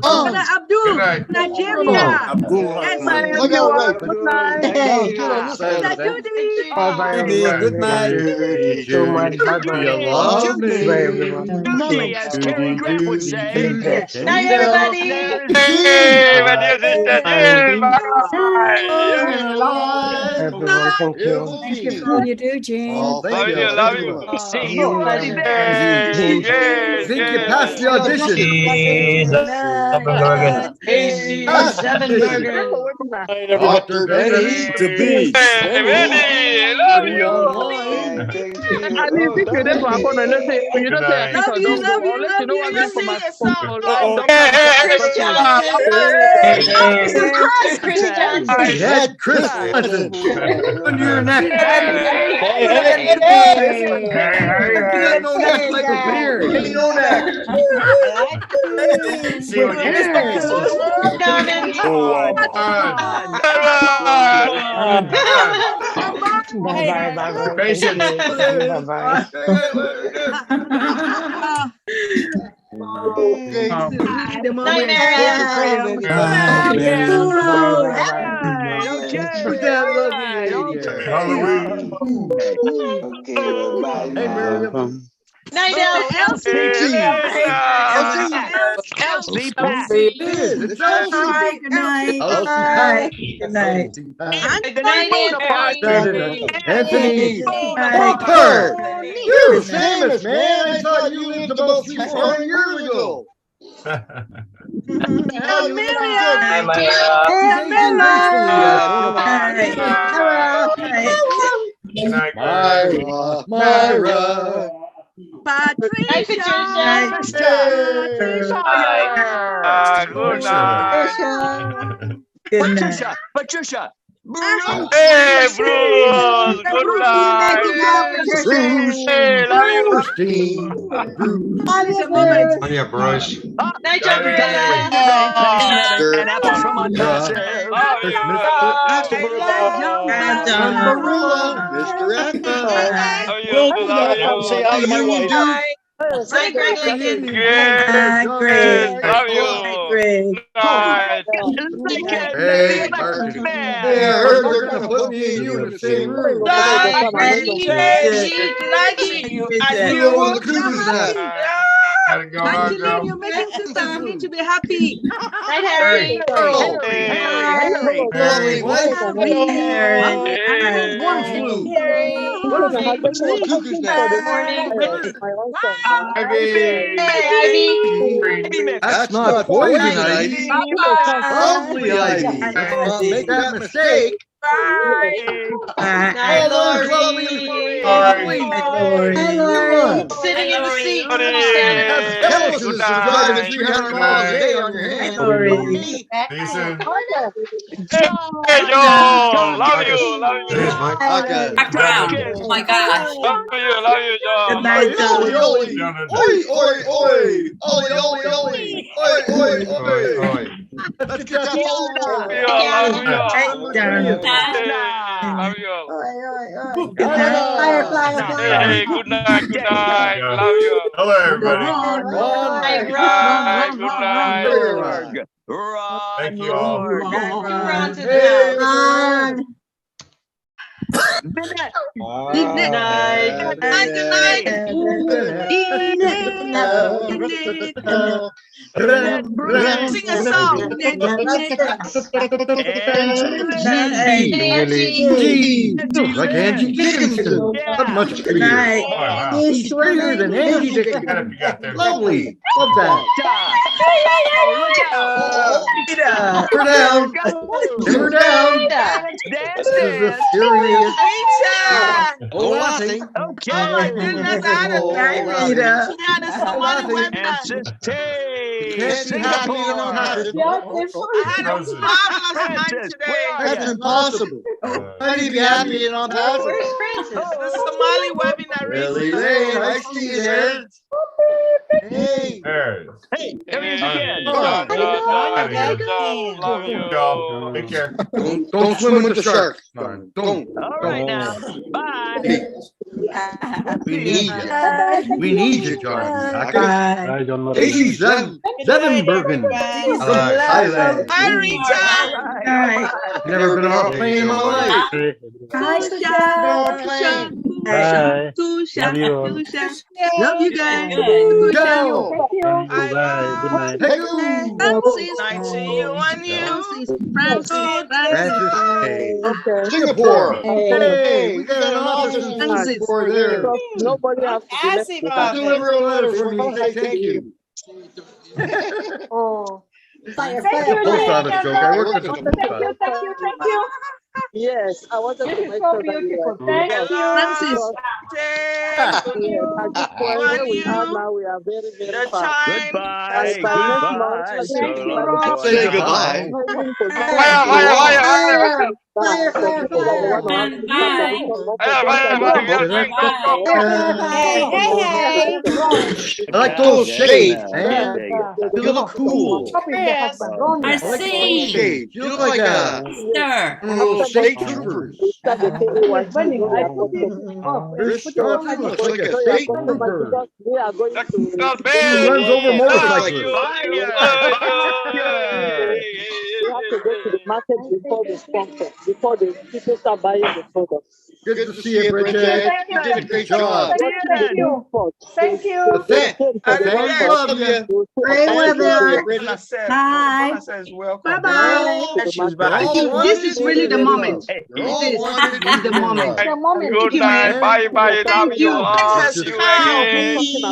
Brother Abdul. Nigeria. Abdul. Yes. Look out, right. Good night. Brother Judy. Judy, good night. So much. You love me. Judy, as Cary Grant would say. Night, everybody. Everyone, thank you. Thank you for all you do, Gene. Oh, thank you. Love you. See you Monday. Think you passed the audition. Dr. Benny to be. Benny online. Yeah, Chris Johnson. Under your neck. You got no neck like a beard. Get no neck. See what Bye. Patient. Bye. Okay. Who's that lovely lady? Halloween. Okay, bye. Hey, Miriam. Night, Elsie. Elsie Pat. It's Elsie. Good night. Elsie Pat. Good night. Anthony Bonaparte. Anthony Bonaparte. You're famous, man. I thought you lived about 300 years ago. Good night, Myra. Myra. Patricia. Good night. Patricia. Hey, Bruce. Good night. Hey, love you. Oh, yeah, Bruce. Night, John. And apples from Unpassive. Mr. Echo. Love you. Say hi to my wife. Say Greg. Love you. Night. Hey, Martin. Hey, I heard they're going to put me and you in the same room. You over the cuckoo's nest. Gotta go on, Auntie girl. Lynn, you're making sister Harry to be happy. Night, Harry. Lovely wife. One flew. Cuckoo's morning. That's not poison, Ivy. Lovely Ivy. Make that mistake. Night, Lori. Sitting in the seat. Tell us this is driving 300 miles a day on your hands. See you soon. Hey, John. Love you. Cheers, Mike. Background. Oh my gosh. Love you, John. Good night, John. Oi, oi, oi, oi, oi, oi, oi, oi, oi. Let's get that phone. Love you. Hey, good night. Love you. Hello, everybody. Thank you all. Good night. Sing a song. Like Angie Dickinson. Not much prettier. He's prettier than Angie Dickinson. Lovely. Love that. We're down. We're down. This is a serious. Oh, nothing. Can't be happy and unhappy. That's impossible. How do you be happy and unhappy? Where's Francis? The Somali webinar. Really, Lane, I see you there. Hey. There it is. Hey, there he is again. Love you. Y'all. Take care. Don't swim with the shark. Fine. Don't. All right now. Bye. We need you. We need you, John. Casey Zevenbergen from Thailand. Hi, Rita. Never been on a plane in my life. Love you guys. Daniel. Night to you and you. Francis. Hey. Singapore. Hey, we got an office in Singapore there. Nobody has to I'll deliver a letter for you. Say thank you. Oh. Post office joke. I work at the post office. Thank you. Yes, I wanted to make sure that you were. Thank you, Francis. Where we are now, we are very, very far. Goodbye. Say goodbye. I like those shades, man. You look cool. I see. You look like a state troopers. Chris Johnson looks like a state trooper. He runs over motorcycles. You have to go to the market before the sponsor, before the people start buying the product. Good to see you, Bridget. You did a great job. Thank you. I love you. Great weather. Bye. Bye-bye. This is really the moment. This is the moment. Good night. Bye. Love you. Has come.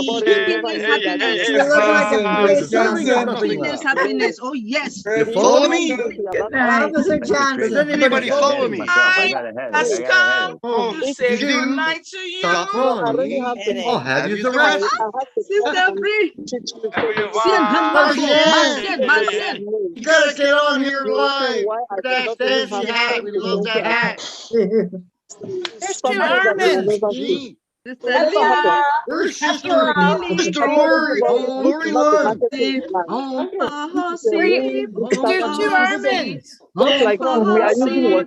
Happiness. Oh, yes. You follow me? Officer Does Johnson. anybody follow me? I has come Oh, to say you goodnight to you. stop calling me. I'll have you arrested. Sister Bree. You gotta get on here live. That fancy hat. We love that hat. There's two Arminds. Where's Sister Lori? Lori Lund. There's two Arminds. Looks like we are using